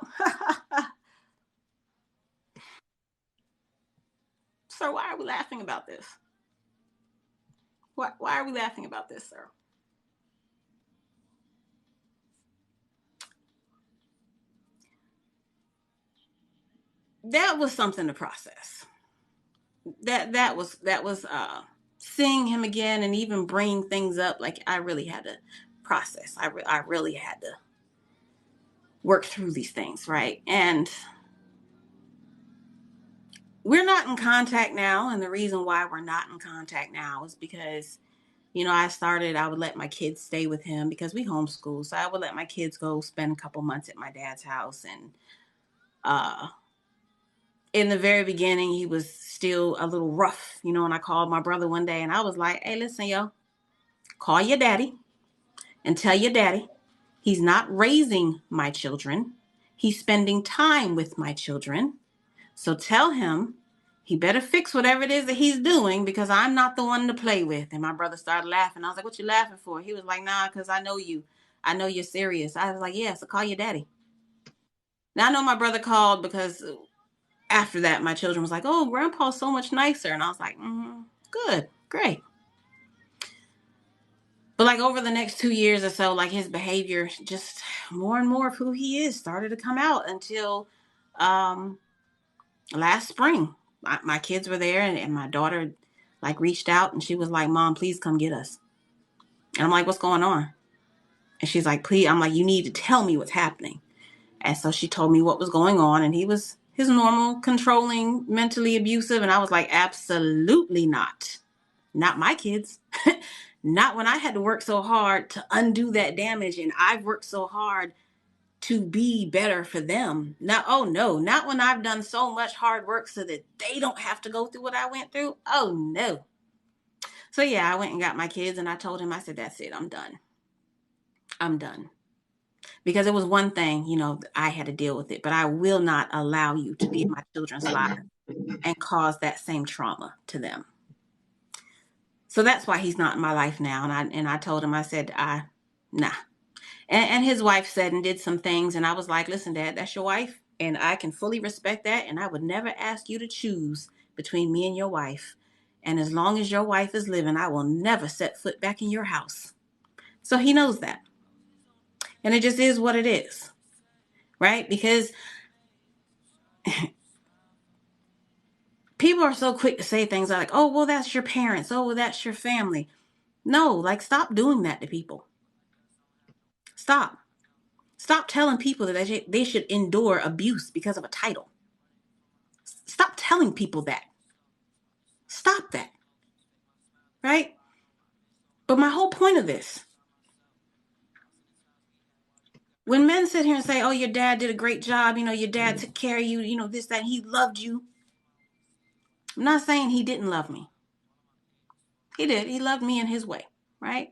Sir, why are we laughing about this? Why are we laughing about this, sir? That was something to process. That was seeing him again and even bringing things up. Like I really had to process. I really had to work through these things, right? And we're not in contact now, and the reason why we're not in contact now is because I would let my kids stay with him because we homeschool. So I would let my kids go spend a couple months at my dad's house. And uh, in the very beginning, he was still a little rough, and I called my brother one day and I was like, hey, listen, yo, call your daddy and tell your daddy he's not raising my children. He's spending time with my children. So tell him he better fix whatever it is that he's doing because I'm not the one to play with. And my brother started laughing. I was like, what you laughing for? He was like, nah, because I know you. I know you're serious. I was like, yeah, so call your daddy. Now I know my brother called because after that, my children was like, oh, grandpa's so much nicer. And I was like, good, great. But like over the next 2 years or so, like his behavior, just more and more of who he is started to come out until um, last spring. My kids were there and my daughter like reached out and she was like, Mom, please come get us. And I'm like, what's going on? And she's like, please. I'm like, you need to tell me what's happening. And so she told me what was going on. And he was his normal, controlling, mentally abusive. And I was like, absolutely not. Not my kids. Not when I had to work so hard to undo that damage. And I've worked so hard to be better for them. Not, oh no, not when I've done so much hard work so that they don't have to go through what I went through. Oh no. So yeah, I went and got my kids and I told him, I said, that's it. I'm done. I'm done. Because it was one thing, I had to deal with it, but I will not allow you to be in my children's lives and cause that same trauma to them. So that's why he's not in my life now. And I told him, I said, nah. And his wife said and did some things. And I was like, listen, Dad, that's your wife. And I can fully respect that. And I would never ask you to choose between me and your wife. And as long as your wife is living, I will never set foot back in your house. So he knows that. And it just is what it is. Right? Because people are so quick to say things like, oh, well, that's your parents. Oh, well, that's your family. No, like, stop doing that to people. Stop. Stop telling people that they should endure abuse because of a title. Stop telling people that. Stop that. Right? But my whole point of this, when men sit here and say, oh, your dad did a great job, your dad took care of you, this, that, he loved you. I'm not saying he didn't love me. He did. He loved me in his way, right?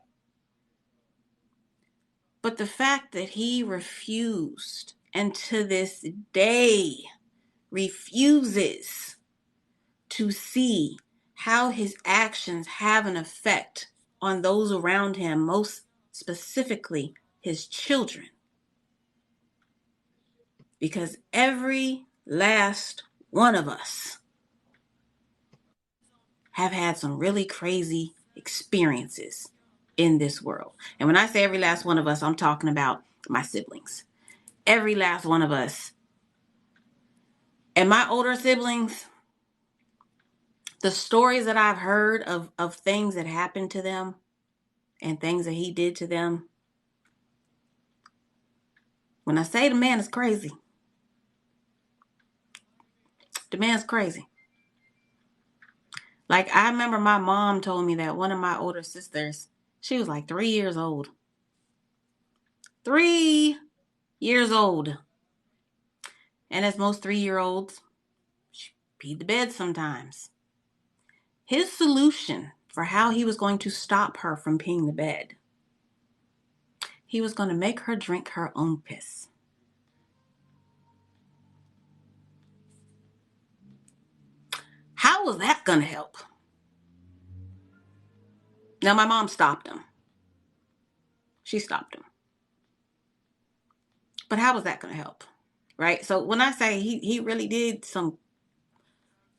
But the fact that he refused, and to this day refuses to see how his actions have an effect on those around him, most specifically his children. Because every last one of us have had some really crazy experiences in this world. And when I say every last one of us, I'm talking about my siblings. Every last one of us. And my older siblings, the stories that I've heard of things that happened to them and things that he did to them, when I say the man is crazy, The man's crazy. Like, I remember my mom told me that one of my older sisters, she was like 3 years old. 3 years old. And as most 3-year-olds, she peed the bed sometimes. His solution for how he was going to stop her from peeing the bed, he was going to make her drink her own piss. How was that going to help? Now, my mom stopped him. She stopped him. But how was that going to help? Right? So when I say he really did some,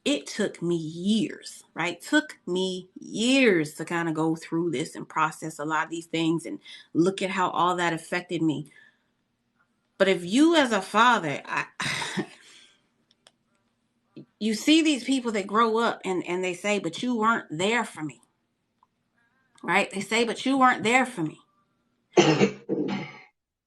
it took me years, right? Took me years to kind of go through this and process a lot of these things and look at how all that affected me. But if you as a father, you see these people that grow up and they say, but you weren't there for me. Right? They say, but you weren't there for me.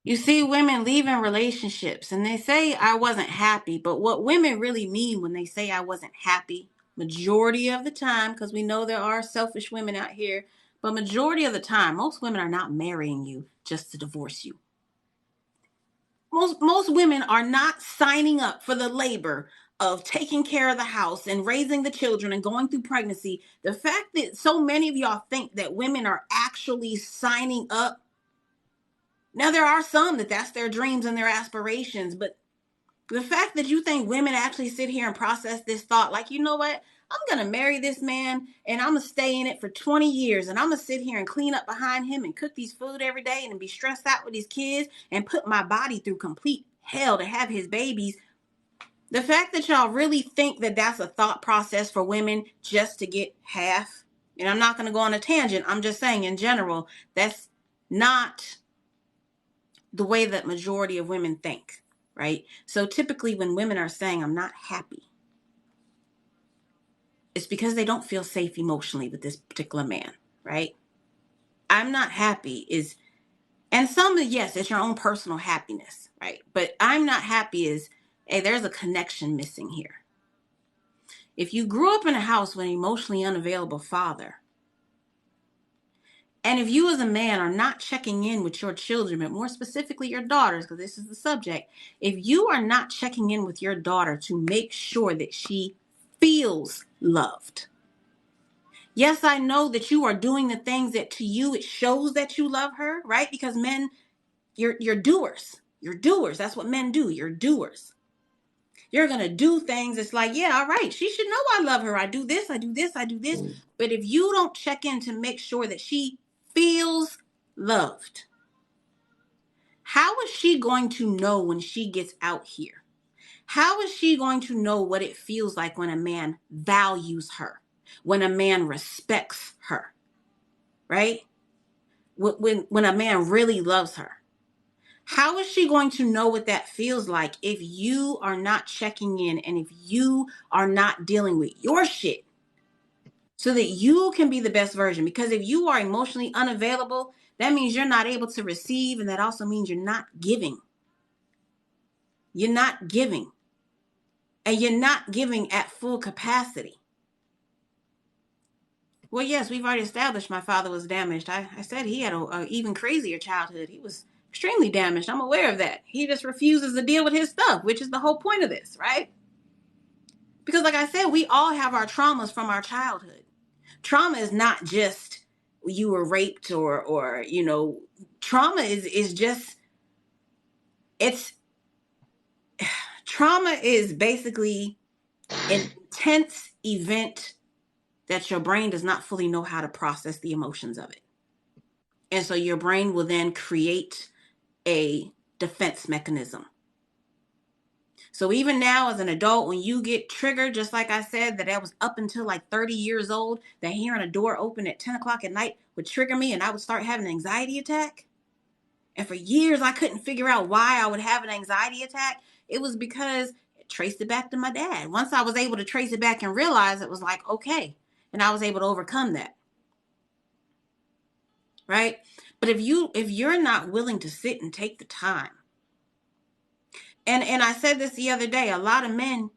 You see women leaving relationships and they say, I wasn't happy. But what women really mean when they say I wasn't happy, majority of the time, because we know there are selfish women out here, but majority of the time, most women are not marrying you just to divorce you. Most women are not signing up for the labor of taking care of the house and raising the children and going through pregnancy. The fact that so many of y'all think that women are actually signing up. Now, there are some that's their dreams and their aspirations, but the fact that you think women actually sit here and process this thought, like, you know what? I'm going to marry this man and I'm going to stay in it for 20 years and I'm going to sit here and clean up behind him and cook these food every day and be stressed out with these kids and put my body through complete hell to have his babies. The fact that y'all really think that that's a thought process for women just to get half, and I'm not going to go on a tangent. I'm just saying in general, that's not the way that majority of women think, right? So typically when women are saying, I'm not happy, it's because they don't feel safe emotionally with this particular man, right? I'm not happy is, and some, yes, it's your own personal happiness, right? But I'm not happy is, hey, there's a connection missing here. If you grew up in a house with an emotionally unavailable father, and if you as a man are not checking in with your children, but more specifically your daughters, because this is the subject, if you are not checking in with your daughter to make sure that she feels loved. Yes, I know that you are doing the things that to you, it shows that you love her, right? Because men, you're doers. You're doers. That's what men do. You're doers. You're going to do things. It's like, yeah, all right. She should know I love her. I do this, I do this, I do this. But if you don't check in to make sure that she feels loved, how is she going to know when she gets out here? How is she going to know what it feels like when a man values her, when a man respects her, right? When a man really loves her? How is she going to know what that feels like if you are not checking in and if you are not dealing with your shit so that you can be the best version? Because if you are emotionally unavailable, that means you're not able to receive, and that also means you're not giving. You're not giving. And you're not giving at full capacity. Well, yes, we've already established my father was damaged. I said he had a even crazier childhood. He was extremely damaged. I'm aware of that. He just refuses to deal with his stuff, which is the whole point of this, right? Because like I said, we all have our traumas from our childhood. Trauma is not just you were raped or trauma is just, it's, trauma is basically an intense event that your brain does not fully know how to process the emotions of it. And so your brain will then create a defense mechanism. So even now as an adult, when you get triggered, just like I said, that was up until like 30 years old, that hearing a door open at 10 o'clock at night would trigger me and I would start having an anxiety attack. And for years, I couldn't figure out why I would have an anxiety attack. It was because it traced it back to my dad. Once I was able to trace it back and realize, it was like, okay. And I was able to overcome that. Right? But if you're not willing to sit and take the time, and I said this the other day, a lot of men,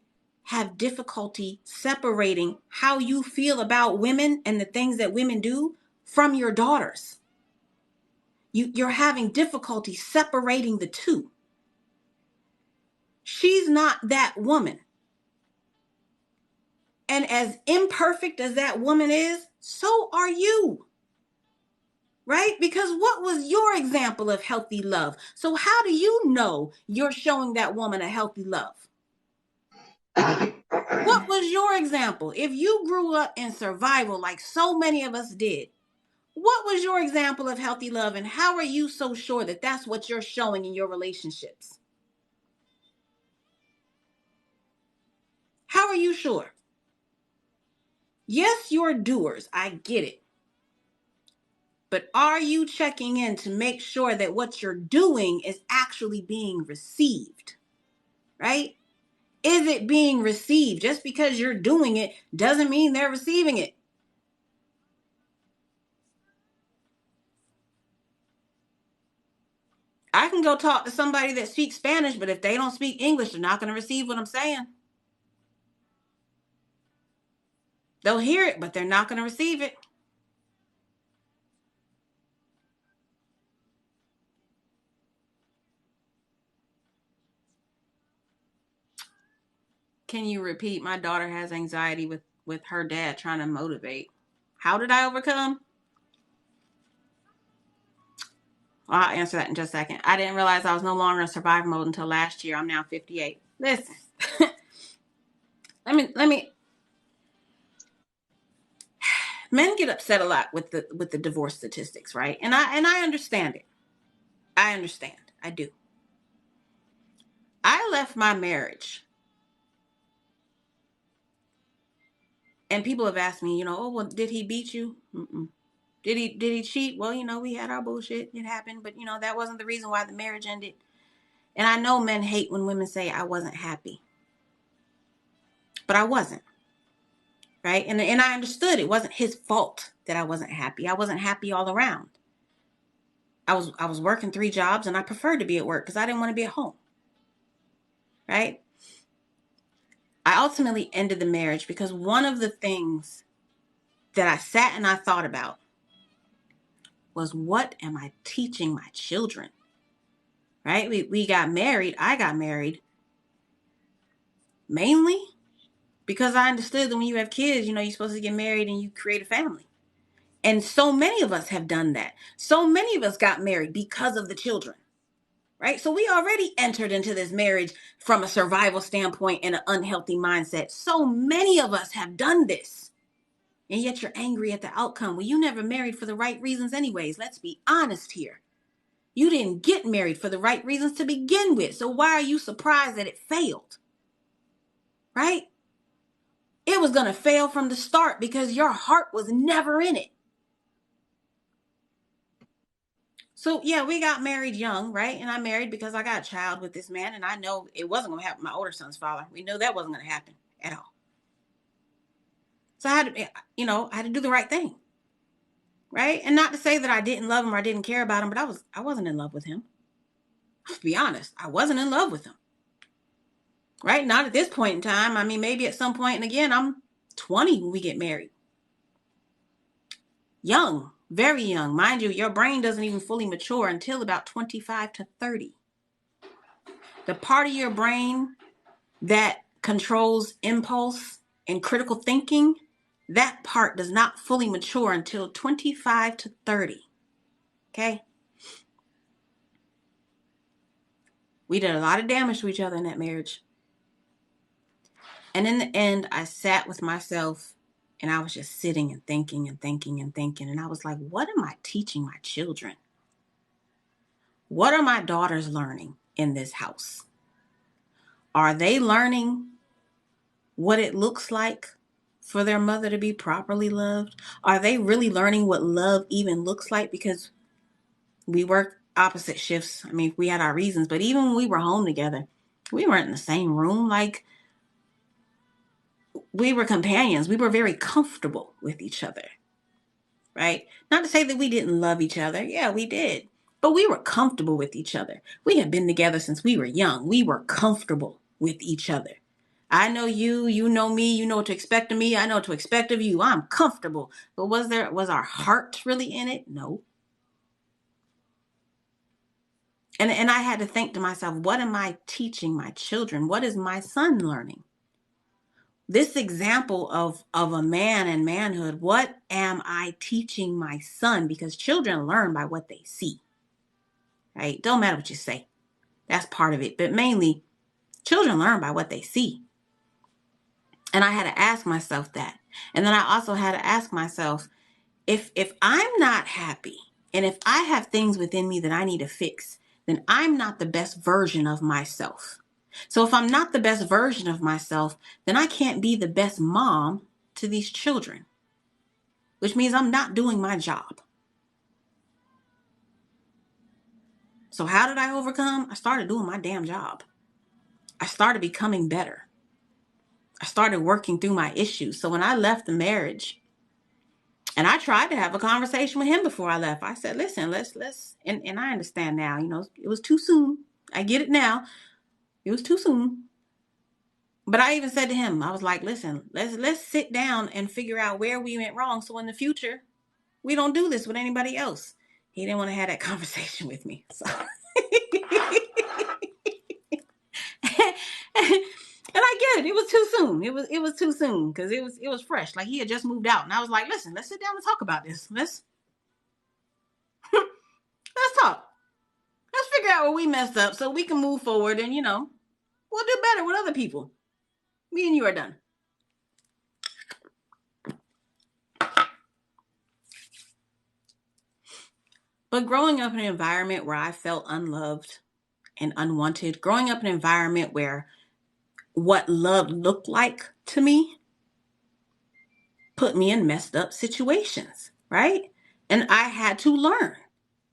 have difficulty separating how you feel about women and the things that women do from your daughters. You're having difficulty separating the two. She's not that woman. And as imperfect as that woman is, so are you. Right? Because what was your example of healthy love? So how do you know you're showing that woman a healthy love? What was your example? If you grew up in survival like so many of us did, what was your example of healthy love, and how are you so sure that that's what you're showing in your relationships? How are you sure? Yes, you're doers. I get it. But are you checking in to make sure that what you're doing is actually being received? Right? Is it being received? Just because you're doing it doesn't mean they're receiving it. I can go talk to somebody that speaks Spanish, but if they don't speak English, they're not going to receive what I'm saying. They'll hear it, but they're not going to receive it. Can you repeat? My daughter has anxiety with her dad trying to motivate. How did I overcome? Well, I'll answer that in just a second. I didn't realize I was no longer in survival mode until last year. I'm now 58. Listen, let me. Men get upset a lot with the divorce statistics, right? And I understand it. I understand. I do. I left my marriage, and people have asked me, oh, well, did he beat you? Mm-mm. Did he cheat? Well, we had our bullshit. It happened, but that wasn't the reason why the marriage ended. And I know men hate when women say I wasn't happy, but I wasn't, right? And I understood it wasn't his fault that I wasn't happy. I wasn't happy all around. I was working 3 jobs, and I preferred to be at work because I didn't want to be at home, right? I ultimately ended the marriage because one of the things that I sat and I thought about was, what am I teaching my children? Right? We got married. I got married mainly because I understood that when you have kids, you're supposed to get married and you create a family. And so many of us have done that. So many of us got married because of the children, right? So we already entered into this marriage from a survival standpoint and an unhealthy mindset. So many of us have done this. And yet you're angry at the outcome. Well, you never married for the right reasons anyways. Let's be honest here. You didn't get married for the right reasons to begin with. So why are you surprised that it failed? Right? It was going to fail from the start because your heart was never in it. So yeah, we got married young, right? And I married because I got a child with this man, and I know it wasn't going to happen with my older son's father. We knew that wasn't going to happen at all. So I had to, I had to do the right thing, right? And not to say that I didn't love him or I didn't care about him, but I wasn't in love with him. To be honest, I wasn't in love with him, right? Not at this point in time. I mean, maybe at some point, and again, I'm 20 when we get married. Young, very young. Mind you, your brain doesn't even fully mature until about 25 to 30. The part of your brain that controls impulse and critical thinking, that part does not fully mature until 25 to 30. Okay? We did a lot of damage to each other in that marriage. And in the end, I sat with myself and I was just sitting and thinking and thinking and thinking. And I was like, what am I teaching my children? What are my daughters learning in this house? Are they learning what it looks like for their mother to be properly loved? Are they really learning what love even looks like? Because we work opposite shifts. I mean, we had our reasons, but even when we were home together, we weren't in the same room. Like, we were companions. We were very comfortable with each other, right? Not to say that we didn't love each other. Yeah, we did. But we were comfortable with each other. We had been together since we were young. We were comfortable with each other. I know you, you know me, you know what to expect of me, I know what to expect of you. I'm comfortable. But was our heart really in it? No. And I had to think to myself, what am I teaching my children? What is my son learning? This example of a man and manhood, what am I teaching my son? Because children learn by what they see, right? Don't matter what you say. That's part of it. But mainly, children learn by what they see. And I had to ask myself that. And then I also had to ask myself, if I'm not happy and if I have things within me that I need to fix, then I'm not the best version of myself. So if I'm not the best version of myself, then I can't be the best mom to these children, which means I'm not doing my job. So how did I overcome? I started doing my damn job. I started becoming better. I started working through my issues. So when I left the marriage, and I tried to have a conversation with him before I left. I said, listen, let's, and I understand now, it was too soon. I get it now. It was too soon. But I even said to him, I was like, listen, let's sit down and figure out where we went wrong. So in the future, we don't do this with anybody else. He didn't want to have that conversation with me. So. And I get it. It was too soon. It was too soon because it was fresh. Like he had just moved out. And I was like, listen, let's sit down and talk about this. Let's talk. Let's figure out where we messed up so we can move forward and, we'll do better with other people. Me and you are done. But growing up in an environment where I felt unloved and unwanted, growing up in an environment where what love looked like to me put me in messed up situations, right? And I had to learn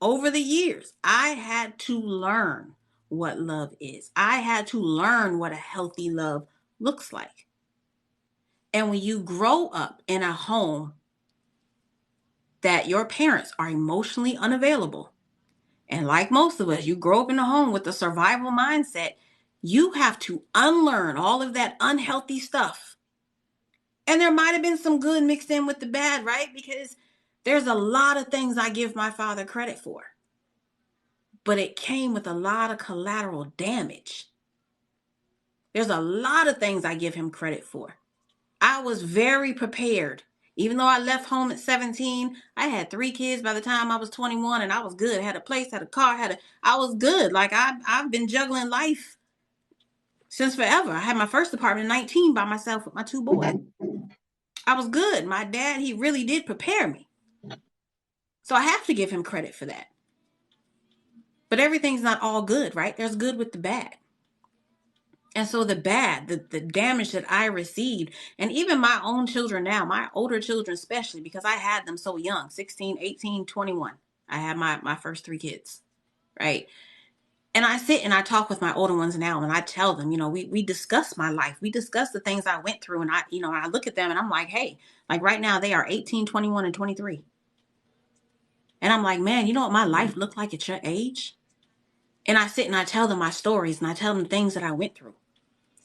over the years. I had to learn what love is. I had to learn what a healthy love looks like. And when you grow up in a home that your parents are emotionally unavailable, and like most of us, you grow up in a home with a survival mindset, you have to unlearn all of that unhealthy stuff. And there might have been some good mixed in with the bad, right? Because there's a lot of things I give my father credit for. But it came with a lot of collateral damage. There's a lot of things I give him credit for. I was very prepared. Even though I left home at 17, I had 3 kids by the time I was 21, and I was good. I had a place, had a car, I was good. Like I've been juggling life since forever. I had my first apartment at 19 by myself with my 2 boys. I was good. My dad, he really did prepare me. So I have to give him credit for that. But everything's not all good, right? There's good with the bad. And so the bad, the damage that I received, and even my own children now, my older children especially, because I had them so young, 16, 18, 21. I had my first 3 kids, right? And I sit and I talk with my older ones now, and I tell them, we discuss my life. We discuss the things I went through, and I look at them and I'm like, hey, like right now they are 18, 21, and 23. And I'm like, man, you know what my life looked like at your age? And I sit and I tell them my stories, and I tell them things that I went through.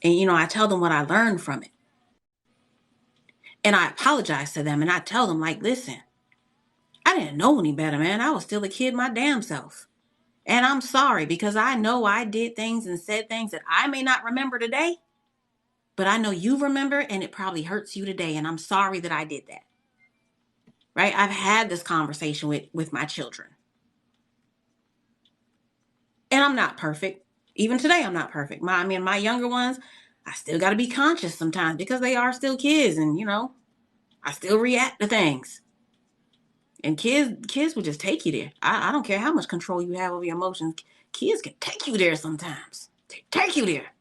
And, I tell them what I learned from it. And I apologize to them, and I tell them, like, listen, I didn't know any better, man. I was still a kid my damn self. And I'm sorry because I know I did things and said things that I may not remember today, but I know you remember, and it probably hurts you today. And I'm sorry that I did that. Right? I've had this conversation with my children. And I'm not perfect. Even today, I'm not perfect. My younger ones, I still got to be conscious sometimes because they are still kids. And, I still react to things. And kids will just take you there. I don't care how much control you have over your emotions. Kids can take you there sometimes. They take you there.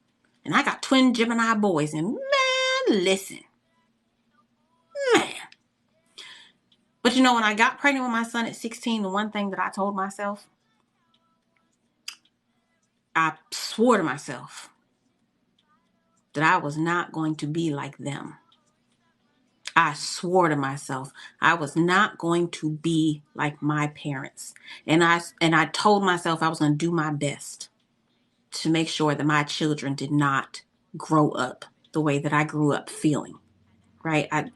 And I got twin Gemini boys. And man, listen. Man. But when I got pregnant with my son at 16, the one thing that I told myself, I swore to myself that I was not going to be like them. I swore to myself I was not going to be like my parents. And I told myself I was going to do my best to make sure that my children did not grow up the way that I grew up feeling, right? I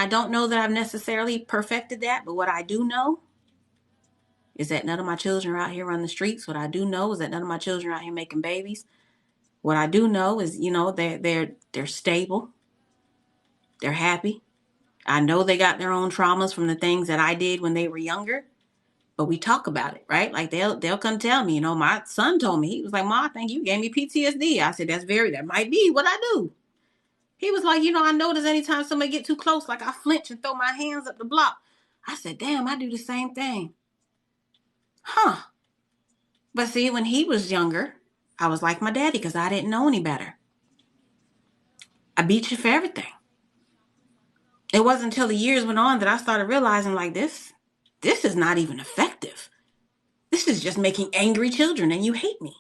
don't know that I've necessarily perfected that, but what I do know is that none of my children are out here on the streets. What I do know is that none of my children are out here making babies. What I do know is, they're stable, they're happy. I know they got their own traumas from the things that I did when they were younger, but we talk about it, right? Like they'll come tell me, my son told me, he was like, "Ma, I think you gave me PTSD." I said, that might be what I do. He was like, I notice anytime somebody get too close, like I flinch and throw my hands up the block. I said, damn, I do the same thing. Huh. But see, when he was younger, I was like my daddy because I didn't know any better. I beat you for everything. It wasn't until the years went on that I started realizing like this is not even effective. This is just making angry children and you hate me.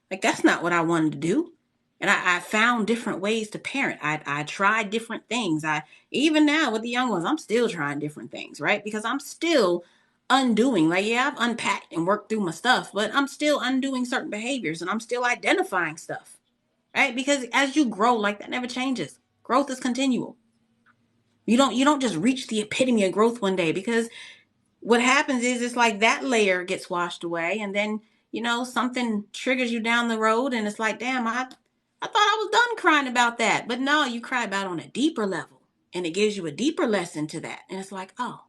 Like that's not what I wanted to do. And I found different ways to parent. I tried different things. Even now with the young ones, I'm still trying different things, right? Because I'm still undoing. Like, yeah, I've unpacked and worked through my stuff, but I'm still undoing certain behaviors and I'm still identifying stuff, right? Because as you grow, like that never changes. Growth is continual. You don't just reach the epitome of growth one day because what happens is it's like that layer gets washed away and then, something triggers you down the road and it's like, damn, I thought I was done crying about that. But no, you cry about it on a deeper level and it gives you a deeper lesson to that. And it's like, oh,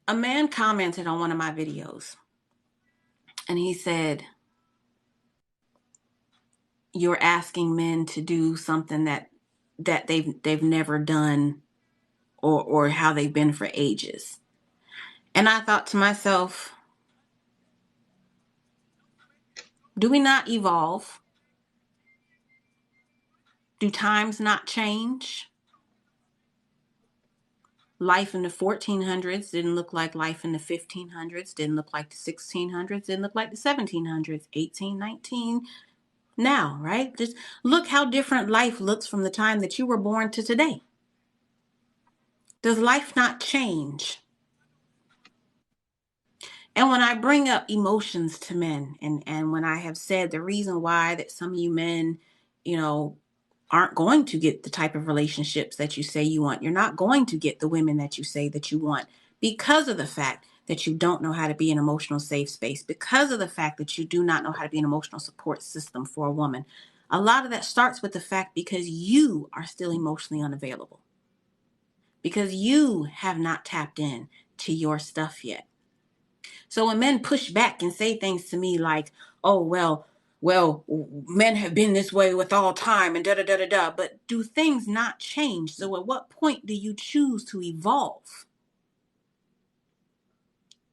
a man commented on one of my videos and he said, you're asking men to do something that they've never done or how they've been for ages. And I thought to myself, do we not evolve? Do times not change? Life in the 1400s didn't look like life in the 1500s, didn't look like the 1600s, didn't look like the 1700s, 1819. Now, right? Just look how different life looks from the time that you were born to today. Does life not change? And when I bring up emotions to men, and when I have said the reason why that some of you men, you know, aren't going to get the type of relationships that you say you want, you're not going to get the women that you say that you want because of the fact that you don't know how to be an emotional safe space, because of the fact that you do not know how to be an emotional support system for a woman. A lot of that starts with the fact because you are still emotionally unavailable, because you have not tapped in to your stuff yet. So when men push back and say things to me like, oh, well, men have been this way with all time and da da da da da, but do things not change? So at what point do you choose to evolve?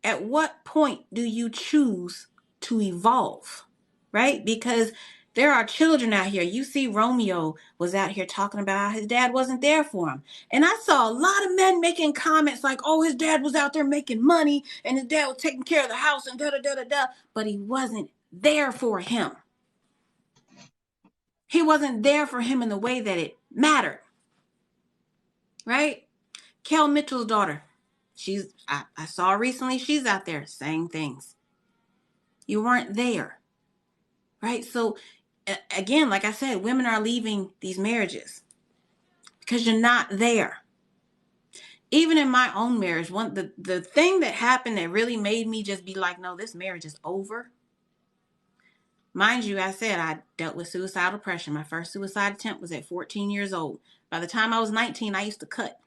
At what point do you choose to evolve? Right? Because there are children out here. You see, Romeo was out here talking about how his dad wasn't there for him. And I saw a lot of men making comments like, oh, his dad was out there making money and his dad was taking care of the house and da da da da da. But he wasn't there for him. He wasn't there for him in the way that it mattered. Right? Kel Mitchell's daughter. I saw recently, she's out there saying things. You weren't there. Right? So again, like I said, women are leaving these marriages because you're not there. Even in my own marriage, the thing that happened that really made me just be like, no, this marriage is over. Mind you, I said I dealt with suicidal depression. My first suicide attempt was at 14 years old. By the time I was 19, I used to cut.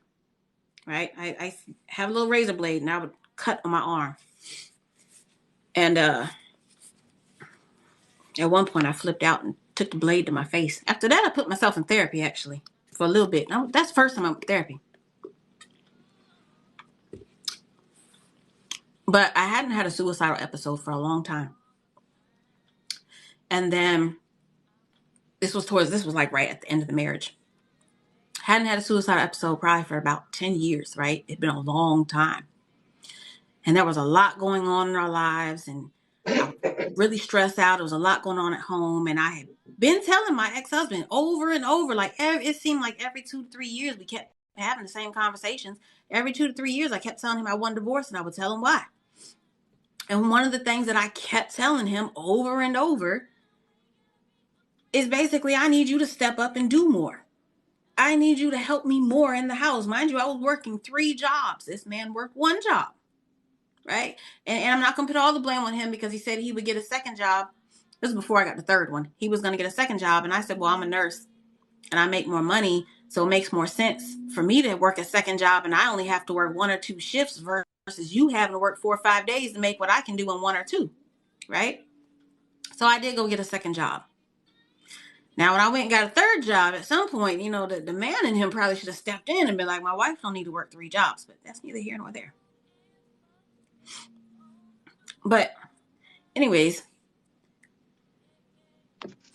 Right? I have a little razor blade and I would cut on my arm. And at one point I flipped out and took the blade to my face. After that, I put myself in therapy actually for a little bit. Now, that's the first time I went to therapy. But I hadn't had a suicidal episode for a long time. And then this was like right at the end of the marriage. Hadn't had a suicide episode probably for about 10 years, right? It'd been a long time. And there was a lot going on in our lives and I was really stressed out. There was a lot going on at home. And I had been telling my ex-husband over and over, like it seemed like every 2 to 3 years we kept having the same conversations. Every 2 to 3 years I kept telling him I wanted a divorce and I would tell him why. And one of the things that I kept telling him over and over is basically, I need you to step up and do more. I need you to help me more in the house. Mind you, I was working 3 jobs. This man worked 1 job, right? And I'm not going to put all the blame on him because he said he would get a second job. This was before I got the 3rd one. He was going to get a second job. And I said, well, I'm a nurse and I make more money. So it makes more sense for me to work a second job and I only have to work 1 or 2 shifts versus you having to work 4 or 5 days to make what I can do in 1 or 2, right? So I did go get a second job. Now, when I went and got a 3rd job, at some point, the man in him probably should have stepped in and been like, my wife don't need to work 3 jobs, but that's neither here nor there. But anyways,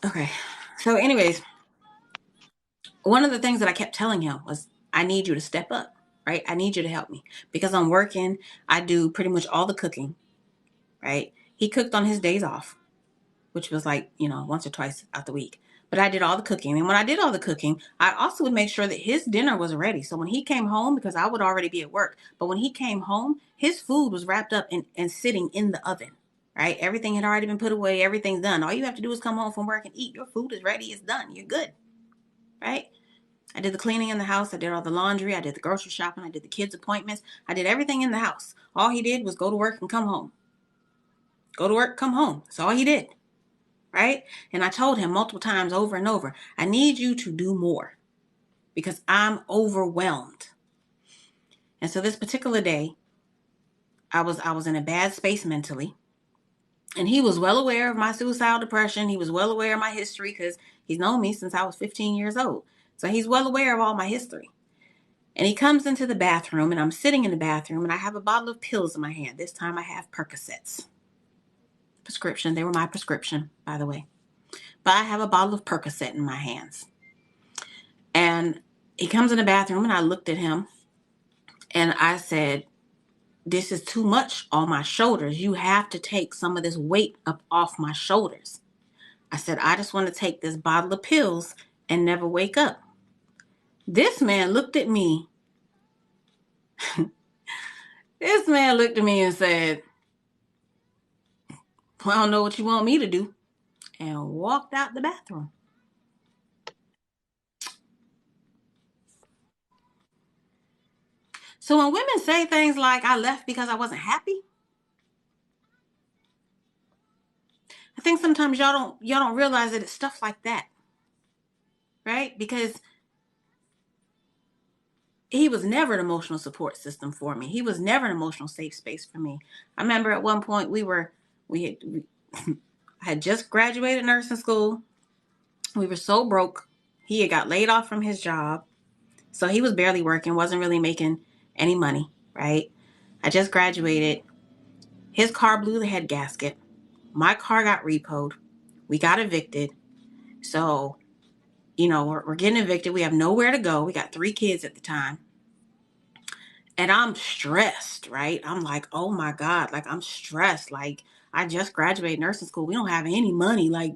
okay. So anyways, one of the things that I kept telling him was, I need you to step up, right? I need you to help me because I'm working. I do pretty much all the cooking, right? He cooked on his days off, which was like, once or twice out the week. But I did all the cooking. And when I did all the cooking, I also would make sure that his dinner was ready. So when he came home, because I would already be at work, but when he came home, his food was wrapped up and sitting in the oven, right? Everything had already been put away. Everything's done. All you have to do is come home from work and eat. Your food is ready. It's done. You're good, right? I did the cleaning in the house. I did all the laundry. I did the grocery shopping. I did the kids' appointments. I did everything in the house. All he did was go to work and come home. Go to work, come home. That's all he did. Right? And I told him multiple times over and over, I need you to do more because I'm overwhelmed. And so this particular day, I was in a bad space mentally. And he was well aware of my suicidal depression. He was well aware of my history because he's known me since I was 15 years old. So he's well aware of all my history. And he comes into the bathroom and I'm sitting in the bathroom and I have a bottle of pills in my hand. This time I have Percocets. Prescription. They were my prescription, by the way. But I have a bottle of Percocet in my hands. And he comes in the bathroom and I looked at him and I said, this is too much on my shoulders. You have to take some of this weight up off my shoulders. I said, I just want to take this bottle of pills and never wake up. This man looked at me. This man looked at me and said, well, I don't know what you want me to do. And walked out the bathroom. So when women say things like, I left because I wasn't happy, I think sometimes y'all don't realize that it's stuff like that. Right? Because he was never an emotional support system for me. He was never an emotional safe space for me. I remember at one point I had just graduated nursing school. We were so broke. He had got laid off from his job. So he was barely working, wasn't really making any money, right? I just graduated. His car blew the head gasket. My car got repoed. We got evicted. So, we're getting evicted. We have nowhere to go. We got 3 kids at the time. And I'm stressed, right? I'm like, oh my God, like I'm stressed. Like I just graduated nursing school. We don't have any money. Like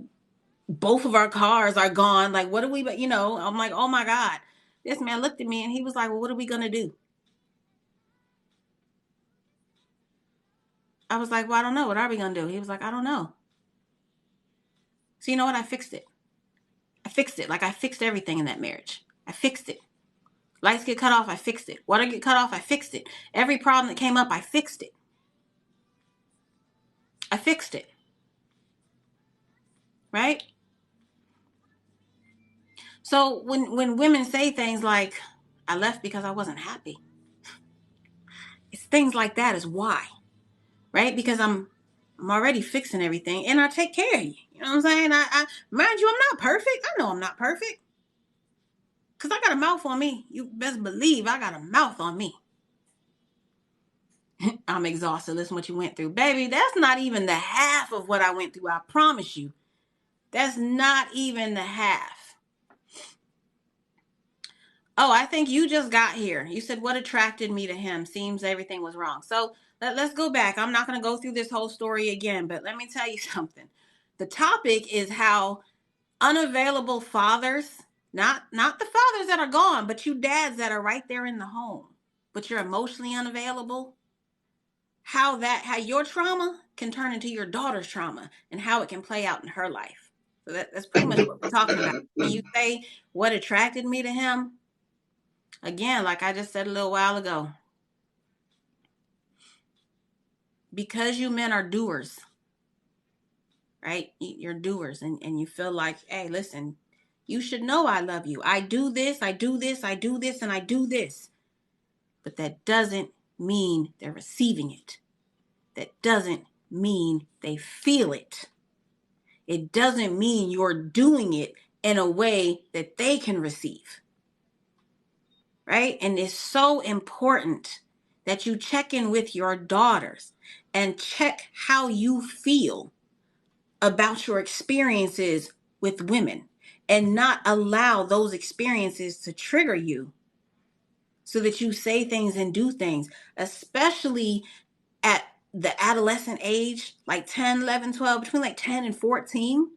both of our cars are gone. Like what do we, I'm like, oh my God. This man looked at me and he was like, well, what are we going to do? I was like, well, I don't know. What are we going to do? He was like, I don't know. So you know what? I fixed it. I fixed it. Like I fixed everything in that marriage. I fixed it. Lights get cut off. I fixed it. Water get cut off. I fixed it. Every problem that came up, I fixed it. I fixed it. Right? So when women say things like, I left because I wasn't happy, it's things like that is why, right? Because I'm already fixing everything and I take care of you. You know what I'm saying? I mind you, I'm not perfect. I know I'm not perfect because I got a mouth on me. You best believe I got a mouth on me. I'm exhausted. Listen what you went through. Baby, that's not even the half of what I went through. I promise you. That's not even the half. Oh, I think you just got here. You said what attracted me to him. Seems everything was wrong. So let's go back. I'm not going to go through this whole story again, but let me tell you something. The topic is how unavailable fathers, not the fathers that are gone, but you dads that are right there in the home, but you're emotionally unavailable. how your trauma can turn into your daughter's trauma and how it can play out in her life. So that's pretty much what we're talking about. When you say what attracted me to him, again, like I just said a little while ago, because you men are doers, right? You're doers, and you feel like, hey, listen, you should know I love you. I do this, I do this, I do this, and I do this. But that doesn't mean they're receiving it. That doesn't mean they feel it. It doesn't mean you're doing it in a way that they can receive. Right? And it's so important that you check in with your daughters and check how you feel about your experiences with women and not allow those experiences to trigger you so that you say things and do things, especially at the adolescent age, like 10, 11, 12, between like 10 and 14.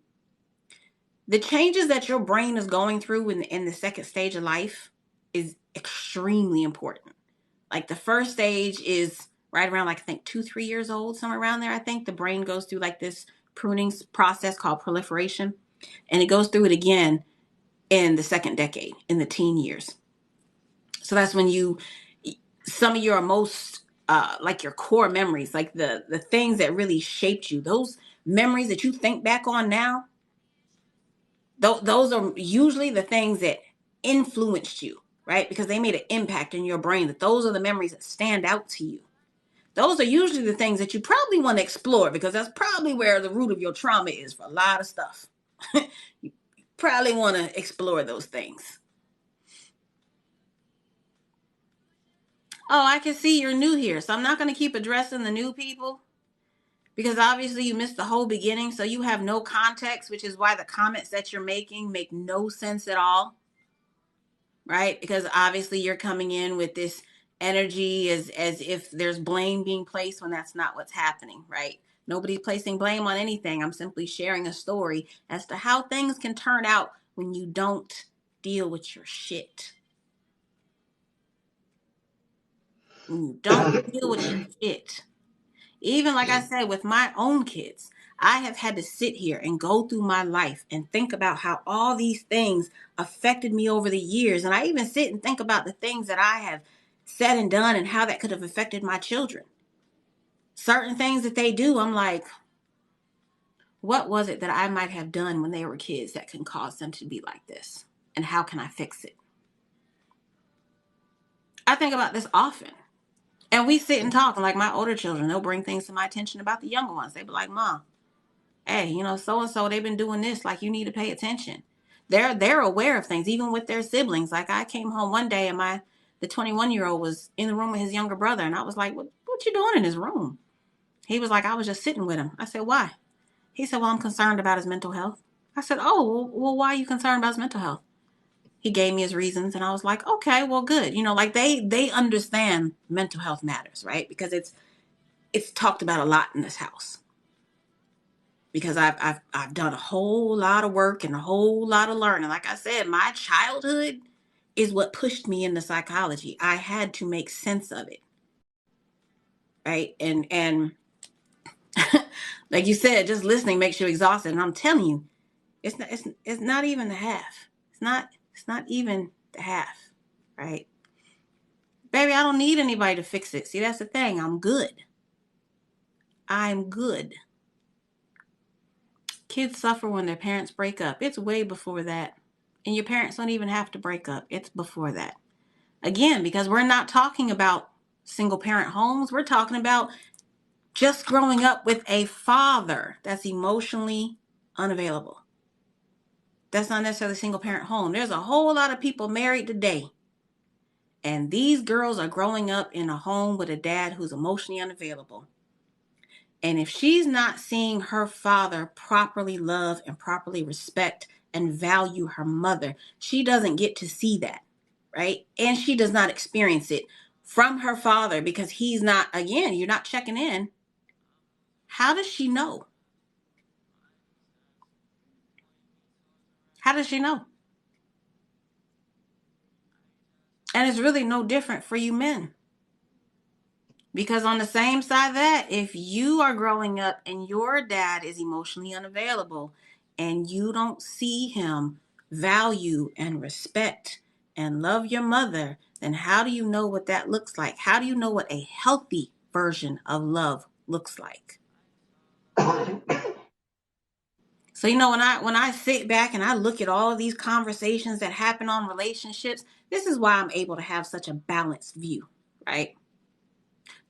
The changes that your brain is going through in the second stage of life is extremely important. Like the first stage is right around like I think 2, 3 years old, somewhere around there. I think the brain goes through like this pruning process called proliferation, and it goes through it again in the second decade, in the teen years. So that's when some of your most like your core memories, like the things that really shaped you, those memories that you think back on now, those are usually the things that influenced you, right? Because they made an impact in your brain. That those are the memories that stand out to you. Those are usually the things that you probably want to explore because that's probably where the root of your trauma is for a lot of stuff. You probably want to explore those things. Oh, I can see you're new here, so I'm not going to keep addressing the new people because obviously you missed the whole beginning, so you have no context, which is why the comments that you're making make no sense at all. Right? Because obviously you're coming in with this energy as if there's blame being placed when that's not what's happening, right? Nobody's placing blame on anything. I'm simply sharing a story as to how things can turn out when you don't deal with your shit. When you don't deal with your shit. Even like I said, with my own kids, I have had to sit here and go through my life and think about how all these things affected me over the years. And I even sit and think about the things that I have said and done and how that could have affected my children. Certain things that they do, I'm like, what was it that I might have done when they were kids that can cause them to be like this? And how can I fix it? I think about this often. And we sit and talk, and like my older children, they'll bring things to my attention about the younger ones. They be like, Mom, hey, so and so they've been doing this, like you need to pay attention. They're aware of things, even with their siblings. Like I came home one day and the 21-year-old was in the room with his younger brother, and I was like, what you doing in his room? He was like, I was just sitting with him. I said, why? He said, well, I'm concerned about his mental health. I said, oh, well, why are you concerned about his mental health? He gave me his reasons, and I was like, okay, well, good. Like they understand mental health matters, right? Because it's talked about a lot in this house. Because I've done a whole lot of work and a whole lot of learning. Like I said, my childhood is what pushed me into psychology. I had to make sense of it, right? And like you said, just listening makes you exhausted. And I'm telling you, it's not even the half. It's not even the half, right? Baby, I don't need anybody to fix it. See, that's the thing. I'm good. I'm good. Kids suffer when their parents break up. It's way before that. And your parents don't even have to break up. It's before that. Again, because we're not talking about single parent homes. We're talking about just growing up with a father that's emotionally unavailable. That's not necessarily a single parent home. There's a whole lot of people married today. And these girls are growing up in a home with a dad who's emotionally unavailable. And if she's not seeing her father properly love and properly respect and value her mother, she doesn't get to see that, right? And she does not experience it from her father because he's not, again, you're not checking in. How does she know? How does she know? And it's really no different for you men Because on the same side of that, if you are growing up and your dad is emotionally unavailable and you don't see him value and respect and love your mother, then how do you know what that looks like? How do you know what a healthy version of love looks like? So, when I sit back and I look at all of these conversations that happen on relationships, this is why I'm able to have such a balanced view, right?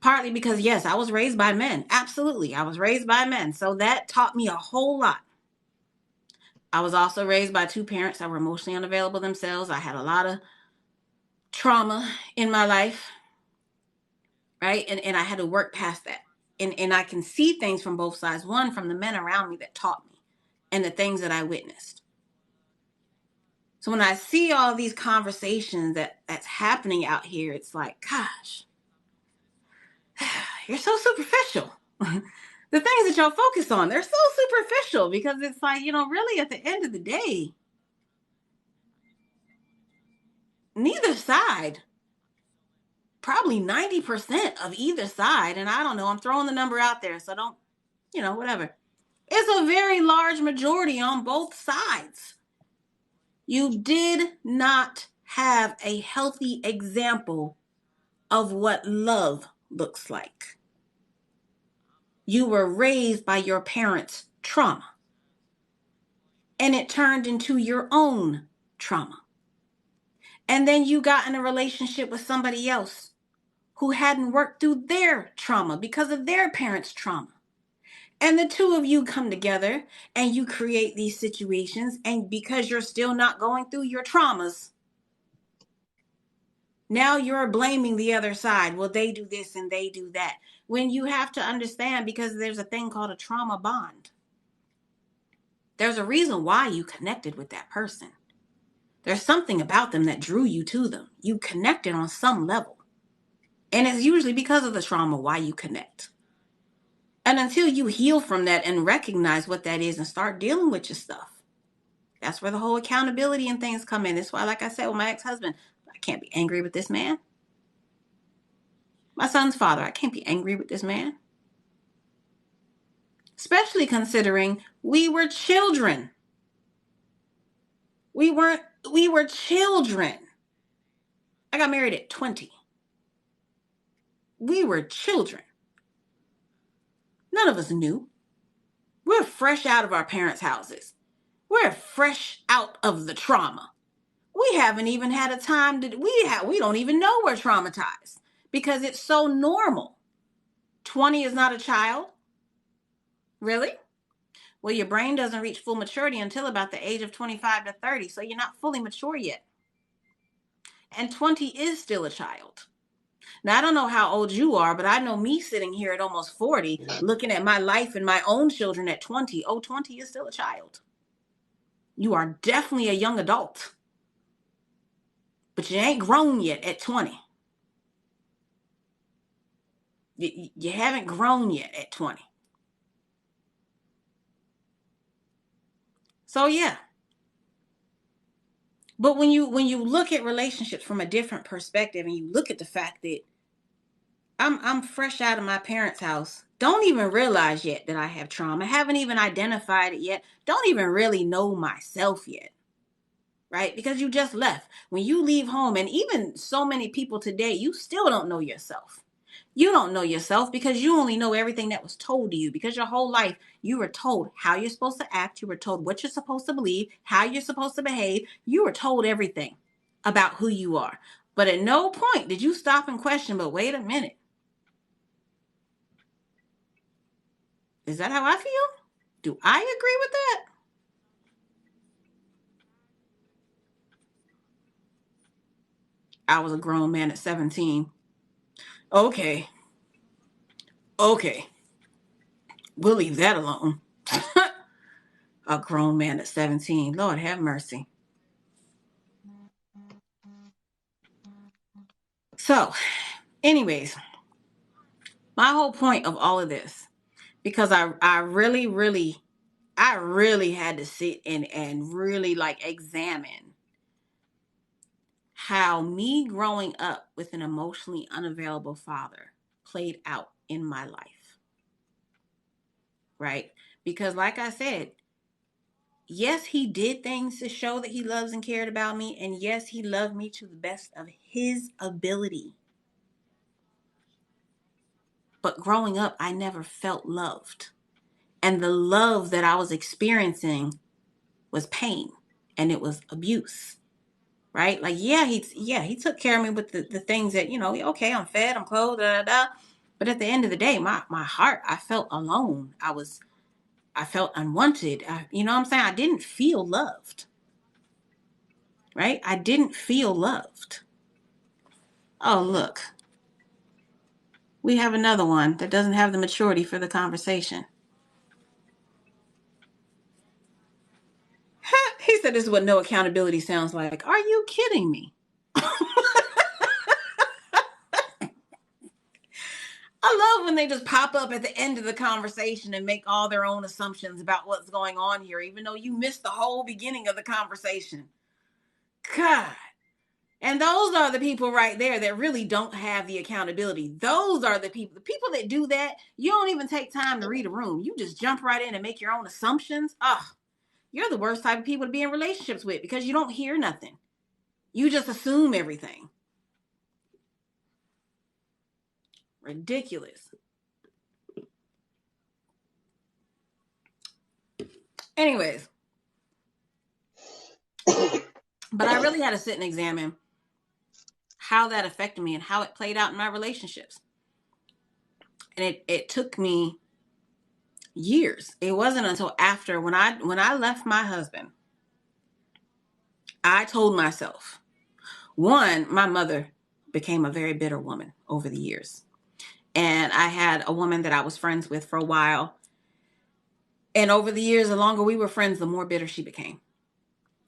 Partly because, yes, I was raised by men. Absolutely. I was raised by men. So that taught me a whole lot. I was also raised by two parents that were emotionally unavailable themselves. I had a lot of trauma in my life, right? And I had to work past that. And I can see things from both sides. One, from the men around me that taught me and the things that I witnessed. So when I see all these conversations that's happening out here, it's like, gosh, you're so superficial. The things that y'all focus on, they're so superficial because it's like, really at the end of the day, neither side, probably 90% of either side, and I don't know, I'm throwing the number out there, so don't, whatever. It's a very large majority on both sides. You did not have a healthy example of what love looks like. You were raised by your parents' trauma, and it turned into your own trauma. And then you got in a relationship with somebody else who hadn't worked through their trauma because of their parents' trauma. And the two of you come together and you create these situations. And because you're still not going through your traumas, now you're blaming the other side. Well, they do this and they do that. When you have to understand, because there's a thing called a trauma bond. There's a reason why you connected with that person. There's something about them that drew you to them. You connected on some level. And it's usually because of the trauma why you connect. And until you heal from that and recognize what that is and start dealing with your stuff, that's where the whole accountability and things come in. That's why, like I said with my ex-husband, I can't be angry with this man. My son's father, I can't be angry with this man. Especially considering we were children. We were children. I got married at 20. We were children. None of us knew. We're fresh out of our parents' houses. We're fresh out of the trauma. We haven't even had a time we don't even know we're traumatized because it's so normal. 20 is not a child. Really? Well, your brain doesn't reach full maturity until about the age of 25 to 30, so you're not fully mature yet. And 20 is still a child. Now, I don't know how old you are, but I know me sitting here at almost 40, looking at my life and my own children at 20. Oh, 20 is still a child. You are definitely a young adult. But you ain't grown yet at 20. You haven't grown yet at 20. So yeah. But when you look at relationships from a different perspective and you look at the fact that I'm fresh out of my parents' house, don't even realize yet that I have trauma, haven't even identified it yet, don't even really know myself yet. Right? Because you just left. When you leave home, and even so many people today, you still don't know yourself. You don't know yourself because you only know everything that was told to you. Because your whole life, you were told how you're supposed to act. You were told what you're supposed to believe, how you're supposed to behave. You were told everything about who you are. But at no point did you stop and question, but wait a minute. Is that how I feel? Do I agree with that? I was a grown man at 17. Okay. Okay. We'll leave that alone. A grown man at 17. Lord have mercy. So, anyways, my whole point of all of this, because I really had to sit and really like examine how me growing up with an emotionally unavailable father played out in my life, right? Because like I said, yes, he did things to show that he loves and cared about me. And yes, he loved me to the best of his ability. But growing up, I never felt loved. And the love that I was experiencing was pain and it was abuse, right? Like, he took care of me with the things that, okay, I'm fed, I'm clothed, da, da, da. But at the end of the day, my heart, I felt alone. I felt unwanted. You know what I'm saying? I didn't feel loved, right? I didn't feel loved. Oh, look, we have another one that doesn't have the maturity for the conversation. He said this is what no accountability sounds like. Are you kidding me? I love when they just pop up at the end of the conversation and make all their own assumptions about what's going on here, even though you missed the whole beginning of the conversation. God. And those are the people right there that really don't have the accountability. Those are the people that do that. You don't even take time to read a room. You just jump right in and make your own assumptions. Ugh, you're the worst type of people to be in relationships with because you don't hear nothing. You just assume everything. Ridiculous. Anyways, but I really had to sit and examine how that affected me and how it played out in my relationships. And it took me years. It wasn't until after when I left my husband, I told myself, one, my mother became a very bitter woman over the years. And I had a woman that I was friends with for a while. And over the years, the longer we were friends, the more bitter she became.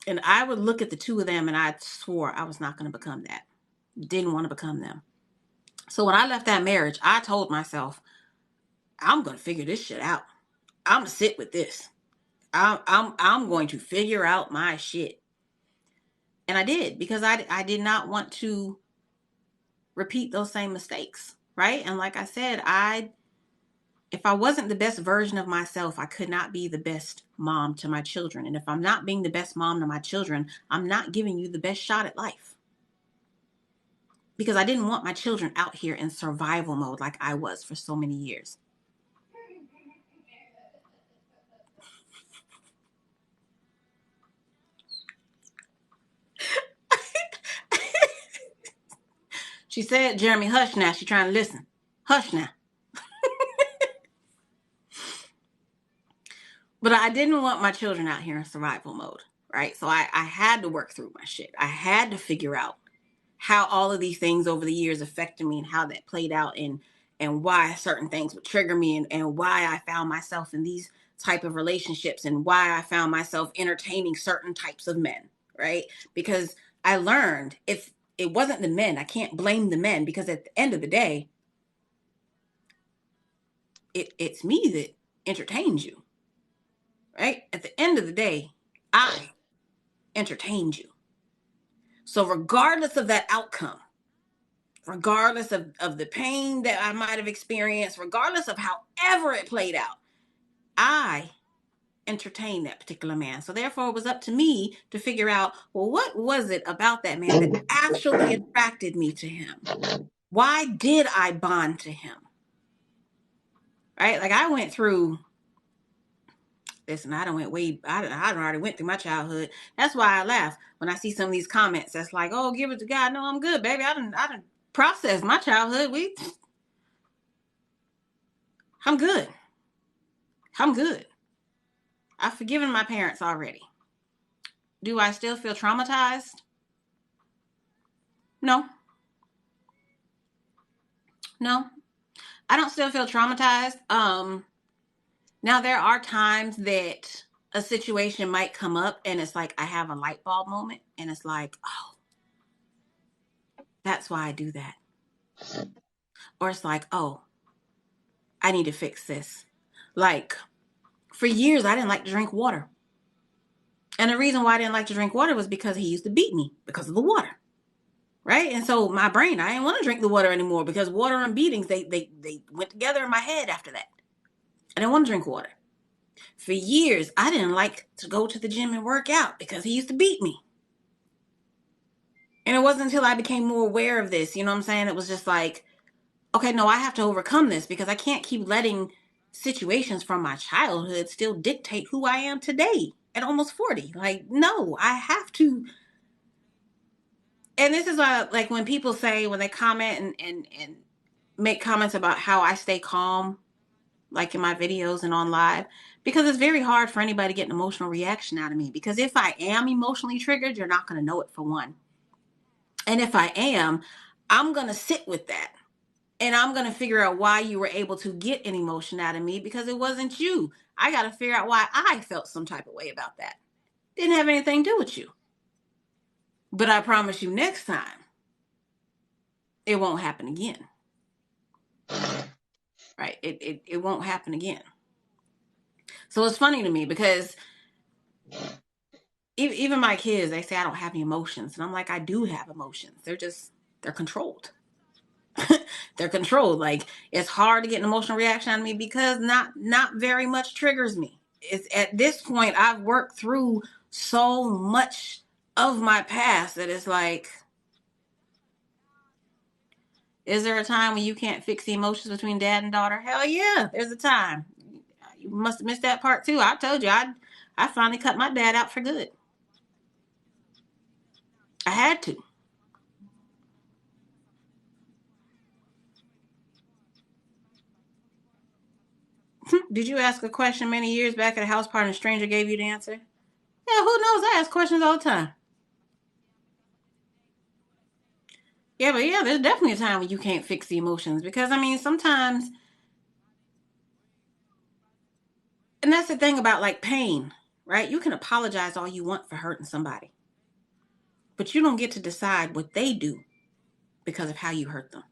And I would look at the two of them and I swore I was not going to become that. Didn't want to become them. So when I left that marriage, I told myself, I'm going to figure this shit out. I'm going to sit with this. I'm going to figure out my shit. And I did, because I did not want to repeat those same mistakes, right? And like I said, if I wasn't the best version of myself, I could not be the best mom to my children. And if I'm not being the best mom to my children, I'm not giving you the best shot at life. Because I didn't want my children out here in survival mode like I was for so many years. She said, Jeremy, hush now. She's trying to listen. Hush now. But I didn't want my children out here in survival mode, right? So I had to work through my shit. I had to figure out how all of these things over the years affected me and how that played out, and why certain things would trigger me, and why I found myself in these type of relationships, and why I found myself entertaining certain types of men, right? Because I learned it wasn't the men. I can't blame the men, because at the end of the day, it's me that entertains you, right? At the end of the day, I entertained you. So regardless of that outcome, regardless of the pain that I might have experienced, regardless of however it played out, I entertained that particular man. So therefore, it was up to me to figure out, well, what was it about that man that actually attracted me to him? Why did I bond to him? Right? Like, I went through this, and I already went through my childhood. That's why I laugh when I see some of these comments that's like, oh, give it to God. No, I'm good, baby. I didn't process my childhood. I'm good. I'm good. I've forgiven my parents already. Do I still feel traumatized? No. No. I don't still feel traumatized. Now there are times that a situation might come up and it's like I have a light bulb moment and it's like, oh, that's why I do that. Or it's like, oh, I need to fix this. Like, for years, I didn't like to drink water. And the reason why I didn't like to drink water was because he used to beat me because of the water. right? And so my brain, I didn't want to drink the water anymore because water and beatings, they went together in my head after that. I didn't want to drink water. For years, I didn't like to go to the gym and work out because he used to beat me. And it wasn't until I became more aware of this, you know what I'm saying? It was just like, okay, no, I have to overcome this because I can't keep letting situations from my childhood still dictate who I am today at almost 40. Like, no, I have to. And this is why, like, when people say, when they comment and make comments about how I stay calm, like in my videos and on live, because it's very hard for anybody to get an emotional reaction out of me. Because if I am emotionally triggered, you're not going to know it, for one. And if I am, I'm going to sit with that. And I'm going to figure out why you were able to get an emotion out of me, because it wasn't you. I got to figure out why I felt some type of way about that. Didn't have anything to do with you. But I promise you, next time, it won't happen again. Right? It won't happen again. So it's funny to me because even my kids, they say I don't have any emotions. And I'm like, I do have emotions. They're controlled. They're controlled. Like, it's hard to get an emotional reaction out of me because not very much triggers me. It's at this point I've worked through so much of my past that it's like, is there a time when you can't fix the emotions between dad and daughter? Hell yeah, there's a time. You must have missed that part too. I told you I finally cut my dad out for good. I had to. Did you ask a question many years back at a house party and a stranger gave you the answer? Yeah, who knows? I ask questions all the time. Yeah, but yeah, there's definitely a time when you can't fix the emotions because, I mean, sometimes, and that's the thing about like pain, right? You can apologize all you want for hurting somebody, but you don't get to decide what they do because of how you hurt them.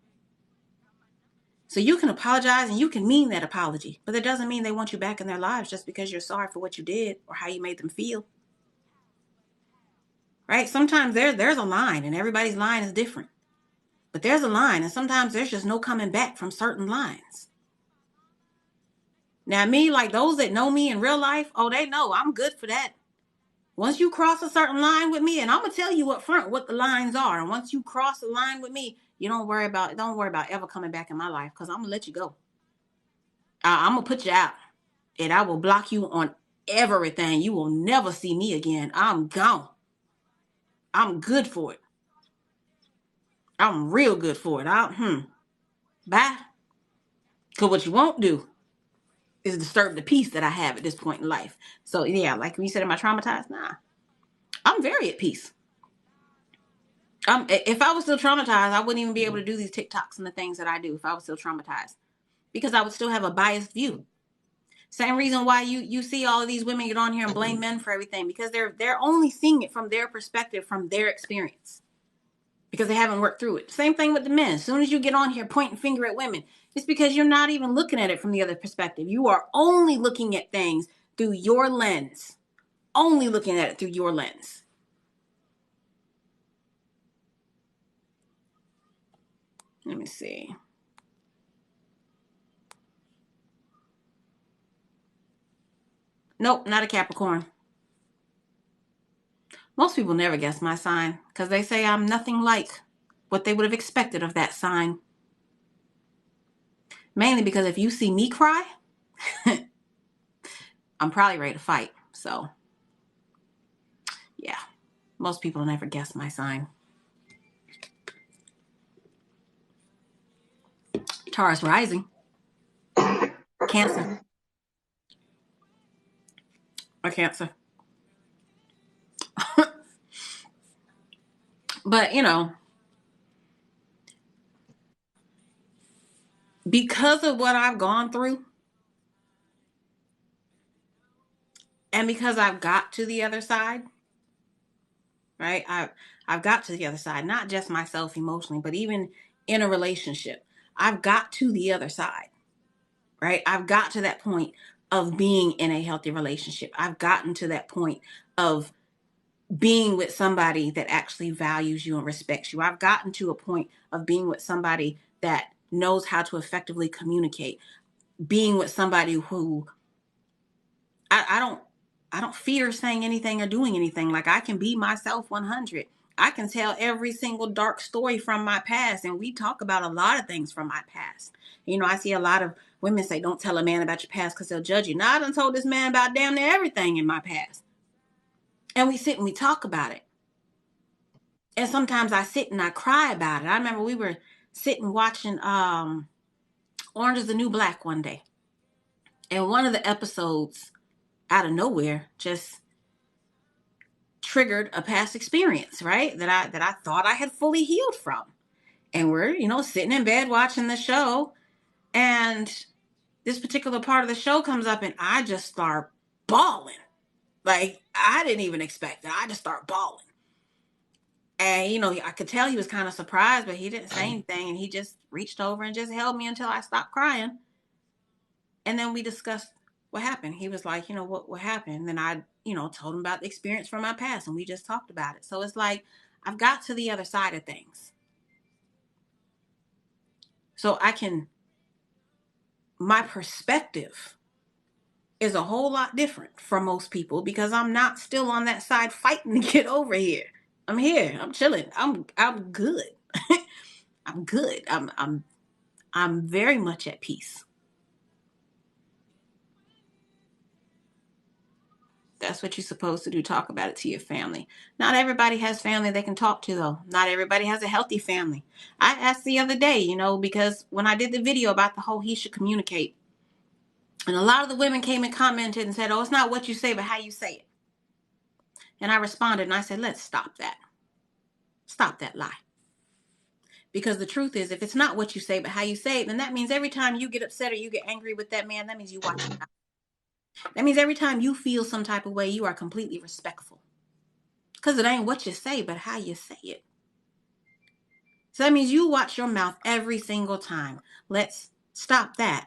So you can apologize and you can mean that apology, but that doesn't mean they want you back in their lives just because you're sorry for what you did or how you made them feel. Right? Sometimes there's a line and everybody's line is different. But there's a line and sometimes there's just no coming back from certain lines. Now me, like those that know me in real life, oh, they know I'm good for that. Once you cross a certain line with me, and I'm gonna tell you up front what the lines are, and once you cross the line with me, you don't worry about ever coming back in my life because I'm gonna let you go. I'm gonna put you out, and I will block you on everything. You will never see me again. I'm gone. I'm good for it. I'm real good for it. Bye. Cause what you won't do is disturb the peace that I have at this point in life. So yeah, like when you said, am I traumatized? Nah, I'm very at peace. If I was still traumatized, I wouldn't even be able to do these TikToks and the things that I do if I was still traumatized, because I would still have a biased view. Same reason why you see all of these women get on here and blame men for everything, because they're only seeing it from their perspective, from their experience, because they haven't worked through it. Same thing with the men. As soon as you get on here pointing finger at women, it's because you're not even looking at it from the other perspective. You are only looking at things through your lens. Only looking at it through your lens. Let me see. Nope, not a Capricorn. Most people never guess my sign because they say I'm nothing like what they would have expected of that sign. Mainly because if you see me cry, I'm probably ready to fight. So, yeah, most people never guess my sign. Taurus rising, Cancer, or Cancer. But, because of what I've gone through and because I've got to the other side, right? I've got to the other side, not just myself emotionally, but even in a relationship. I've got to the other side, right? I've got to that point of being in a healthy relationship. I've gotten to that point of being with somebody that actually values you and respects you. I've gotten to a point of being with somebody that knows how to effectively communicate, being with somebody who I don't fear saying anything or doing anything. Like, I can be myself 100. I can tell every single dark story from my past, and we talk about a lot of things from my past. You know, I see a lot of women say, don't tell a man about your past because they'll judge you. Now, I done told this man about damn near everything in my past. And we sit and we talk about it. And sometimes I sit and I cry about it. I remember we were sitting watching Orange is the New Black one day. And one of the episodes, out of nowhere, just triggered a past experience, right? That I thought I had fully healed from. And we're, sitting in bed watching the show, and this particular part of the show comes up, and I just start bawling. Like, I didn't even expect it. I just start bawling. And, I could tell he was kind of surprised, but he didn't say anything. And he just reached over and just held me until I stopped crying. And then we discussed what happened. He was like, what happened? And I, told him about the experience from my past, and we just talked about it. So it's like, I've got to the other side of things. So my perspective is a whole lot different from most people, because I'm not still on that side fighting to get over here. I'm here. I'm chilling. I'm good. I'm good. I'm very much at peace. That's what you're supposed to do. Talk about it to your family. Not everybody has family they can talk to, though. Not everybody has a healthy family. I asked the other day, because when I did the video about the whole he should communicate, and a lot of the women came and commented and said, oh, it's not what you say, but how you say it. And I responded and I said, let's stop that. Stop that lie. Because the truth is, if it's not what you say, but how you say it, then that means every time you get upset or you get angry with that man, that means you watch your mouth. That means every time you feel some type of way, you are completely respectful. Because it ain't what you say, but how you say it. So that means you watch your mouth every single time. Let's stop that.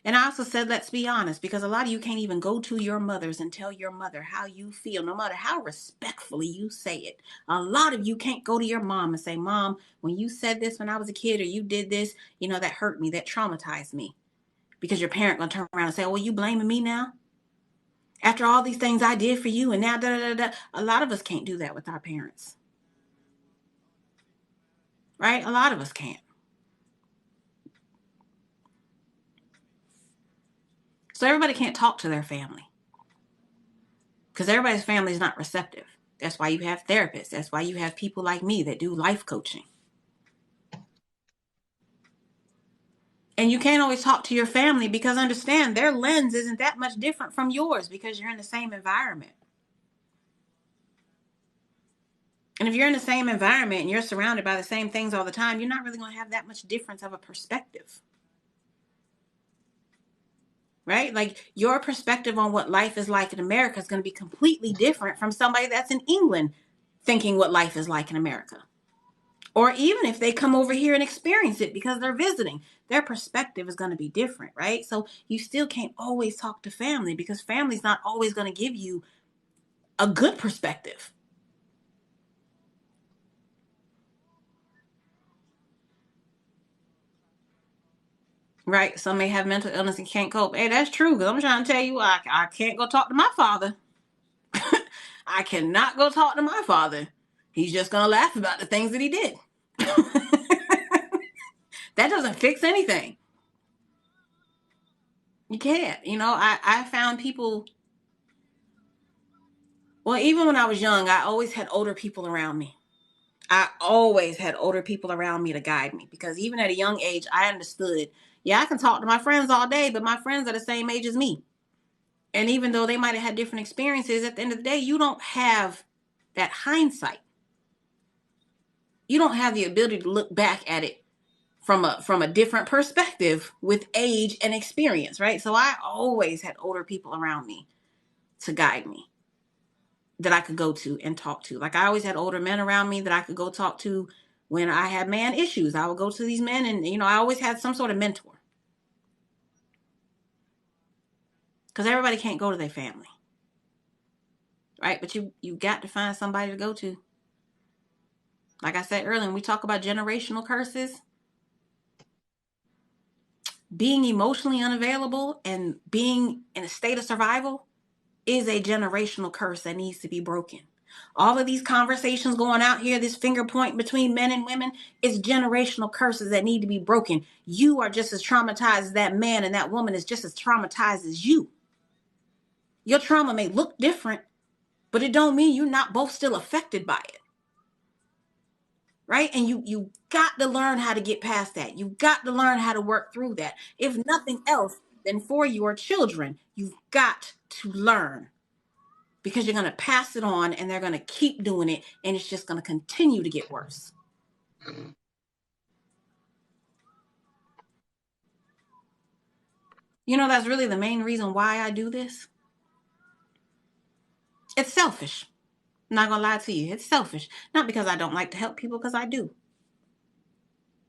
And I also said, let's be honest, because a lot of you can't even go to your mothers and tell your mother how you feel, no matter how respectfully you say it. A lot of you can't go to your mom and say, Mom, when you said this when I was a kid, or you did this, that hurt me, that traumatized me. Because your parent gonna turn around and say, oh, well, you blaming me now? After all these things I did for you, and now da da da da. A lot of us can't do that with our parents. Right? A lot of us can't. So everybody can't talk to their family, because everybody's family is not receptive. That's why you have therapists. That's why you have people like me that do life coaching. And you can't always talk to your family, because understand, their lens isn't that much different from yours, because you're in the same environment. And if you're in the same environment and you're surrounded by the same things all the time, you're not really going to have that much difference of a perspective. Right? Like, your perspective on what life is like in America is going to be completely different from somebody that's in England thinking what life is like in America. Or even if they come over here and experience it because they're visiting, their perspective is going to be different, right? So you still can't always talk to family, because family's not always going to give you a good perspective. Right? Some may have mental illness and can't cope. Hey, that's true, because I'm trying to tell you, I can't go talk to my father. I cannot go talk to my father. He's just going to laugh about the things that he did. That doesn't fix anything. You can't. I found people. Well, even when I was young, I always had older people around me. I always had older people around me to guide me, because even at a young age, I understood, yeah, I can talk to my friends all day, but my friends are the same age as me. And even though they might have had different experiences, at the end of the day, you don't have that hindsight. You don't have the ability to look back at it from a different perspective with age and experience, right? So I always had older people around me to guide me, that I could go to and talk to. Like, I always had older men around me that I could go talk to when I had man issues. I would go to these men, and I always had some sort of mentor, because everybody can't go to their family. right? But you got to find somebody to go to. Like I said earlier, when we talk about generational curses, being emotionally unavailable and being in a state of survival is a generational curse that needs to be broken. All of these conversations going out here, this finger point between men and women, is generational curses that need to be broken. You are just as traumatized as that man, and that woman is just as traumatized as you. Your trauma may look different, but it don't mean you're not both still affected by it. Right? And you got to learn how to get past that. You got to learn how to work through that. If nothing else, then for your children, you've got to learn, because you're going to pass it on and they're going to keep doing it, and it's just going to continue to get worse. You know, that's really the main reason why I do this. It's selfish. I'm not going to lie to you. It's selfish. Not because I don't like to help people, because I do.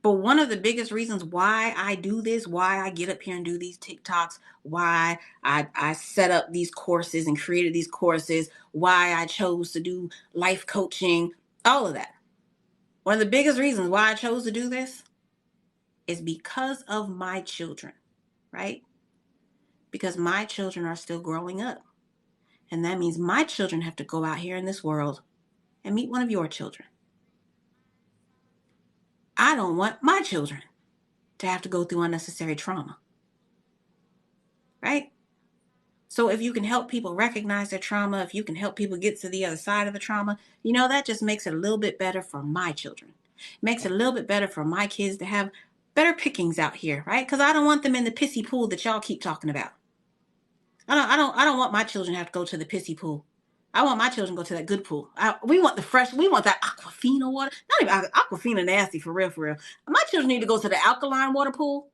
But one of the biggest reasons why I do this, why I get up here and do these TikToks, why I set up these courses and created these courses, why I chose to do life coaching, all of that. One of the biggest reasons why I chose to do this is because of my children, right? Because my children are still growing up. And that means my children have to go out here in this world and meet one of your children. I don't want my children to have to go through unnecessary trauma, right? So if you can help people recognize their trauma, if you can help people get to the other side of the trauma, you know, that just makes it a little bit better for my children. It makes it a little bit better for my kids to have better pickings out here, right? Because I don't want them in the pissy pool that y'all keep talking about. I don't want my children to have to go to the pissy pool. I want my children to go to that good pool. We want the fresh, we want that Aquafina water. Not even Aquafina nasty, for real, for real. My children need to go to the alkaline water pool.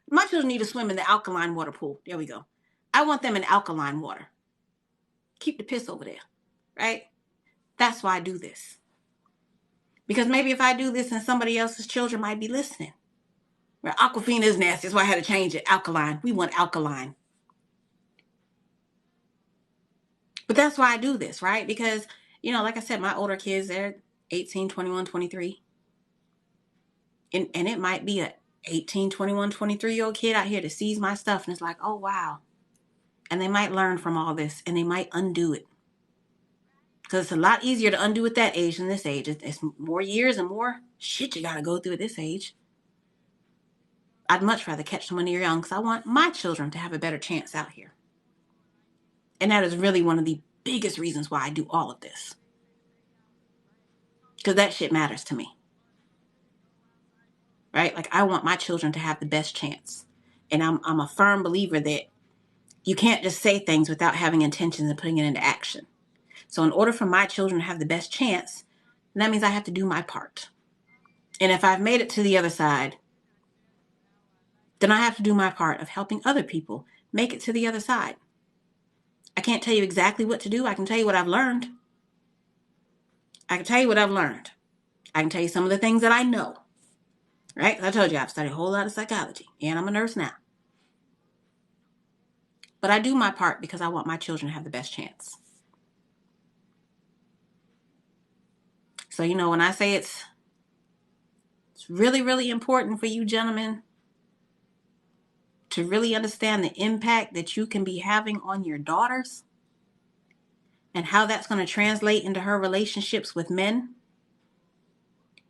My children need to swim in the alkaline water pool. There we go. I want them in alkaline water. Keep the piss over there, right? That's why I do this. Because maybe if I do this and somebody else's children might be listening. Well, Aquafina is nasty. That's why I had to change it. Alkaline. We want alkaline. But that's why I do this, right? Because, you know, like I said, my older kids, they're 18, 21, 23. And it might be a 18, 21, 23-year-old kid out here that sees my stuff and it's like, oh, wow. And they might learn from all this and they might undo it. Because it's a lot easier to undo at that age than this age. It's more years and more shit you got to go through at this age. I'd much rather catch them when they're young because I want my children to have a better chance out here. And that is really one of the biggest reasons why I do all of this. Because that shit matters to me. Right? Like, I want my children to have the best chance. And I'm a firm believer that you can't just say things without having intentions and putting it into action. So in order for my children to have the best chance, that means I have to do my part. And if I've made it to the other side, then I have to do my part of helping other people make it to the other side. I can't tell you exactly what to do. I can tell you what I've learned. I can tell you what I've learned. I can tell you some of the things that I know. Right? I told you I've studied a whole lot of psychology, and I'm a nurse now. But I do my part because I want my children to have the best chance. So, you know, when I say it's really, really important for you gentlemen to really understand the impact that you can be having on your daughters and how that's going to translate into her relationships with men,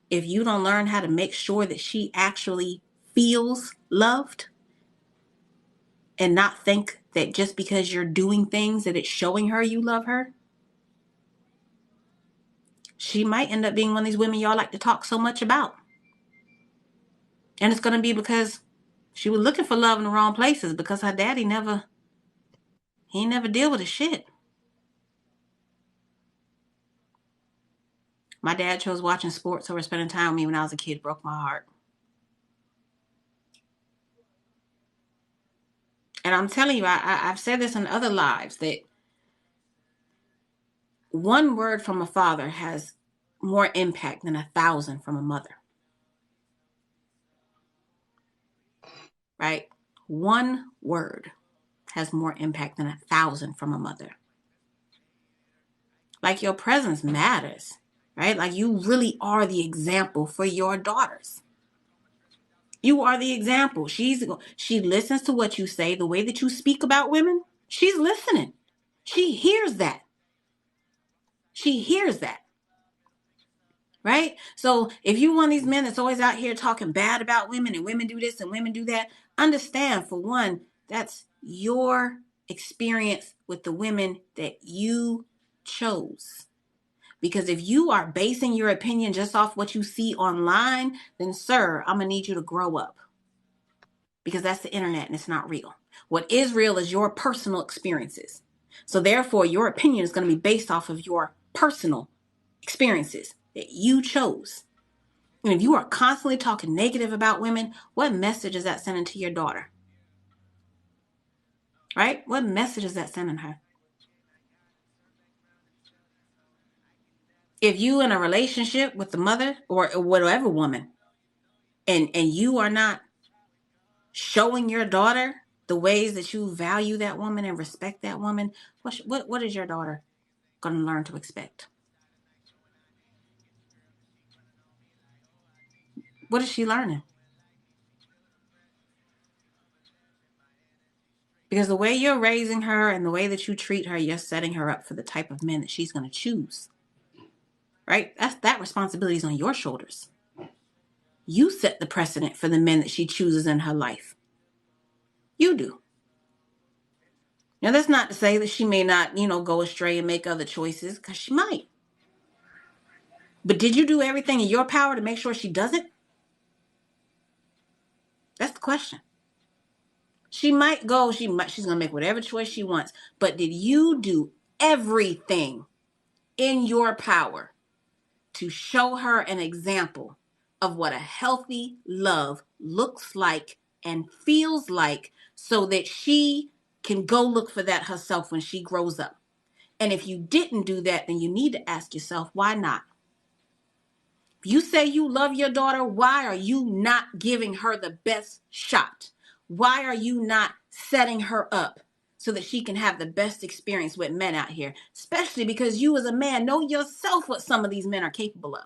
if you don't learn how to make sure that she actually feels loved and not think that just because you're doing things that it's showing her you love her, she might end up being one of these women y'all like to talk so much about. And it's going to be because she was looking for love in the wrong places because her daddy never deal with his shit. My dad chose watching sports over spending time with me when I was a kid. Broke my heart. And I'm telling you, I've said this in other lives, that one word from a father has more impact than 1,000 from a mother. Right? One word has more impact than 1,000 from a mother. Like your presence matters, right? Like you really are the example for your daughters. You are the example. She listens to what you say, the way that you speak about women. She's listening. She hears that. She hears that. Right? So if you want these men that's always out here talking bad about women and women do this and women do that, understand, for one, that's your experience with the women that you chose. Because if you are basing your opinion just off what you see online, then sir, I'm going to need you to grow up. Because that's the internet and it's not real. What is real is your personal experiences. So therefore, your opinion is going to be based off of your personal experiences that you chose. And if you are constantly talking negative about women, what message is that sending to your daughter? Right? What message is that sending her? If you in a relationship with the mother or whatever woman, and you are not showing your daughter the ways that you value that woman and respect that woman, what is your daughter going to learn to expect? What is she learning? Because the way you're raising her and the way that you treat her, you're setting her up for the type of men that she's going to choose. Right? That responsibility is on your shoulders. You set the precedent for the men that she chooses in her life. You do. Now, that's not to say that she may not, go astray and make other choices, because she might. But did you do everything in your power to make sure she doesn't? That's the question. She might go, she's going to make whatever choice she wants. But did you do everything in your power to show her an example of what a healthy love looks like and feels like, so that she can go look for that herself when she grows up? And if you didn't do that, then you need to ask yourself, why not? If you say you love your daughter, why are you not giving her the best shot? Why are you not setting her up so that she can have the best experience with men out here? Especially because you as a man know yourself what some of these men are capable of.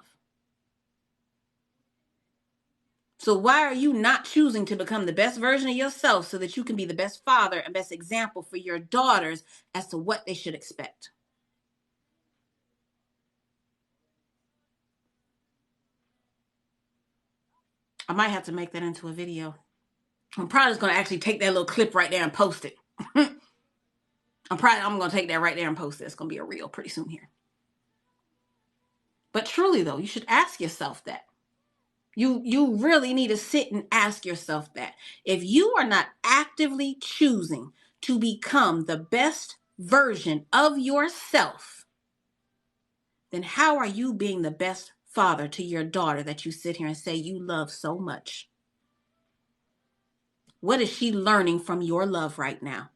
So why are you not choosing to become the best version of yourself so that you can be the best father and best example for your daughters as to what they should expect? I might have to make that into a video. I'm probably just going to actually take that little clip right there and post it. I'm going to take that right there and post it. It's going to be a reel pretty soon here. But truly, though, you should ask yourself that. You really need to sit and ask yourself that. If you are not actively choosing to become the best version of yourself, then how are you being the best father to your daughter that you sit here and say you love so much? What is she learning from your love right now?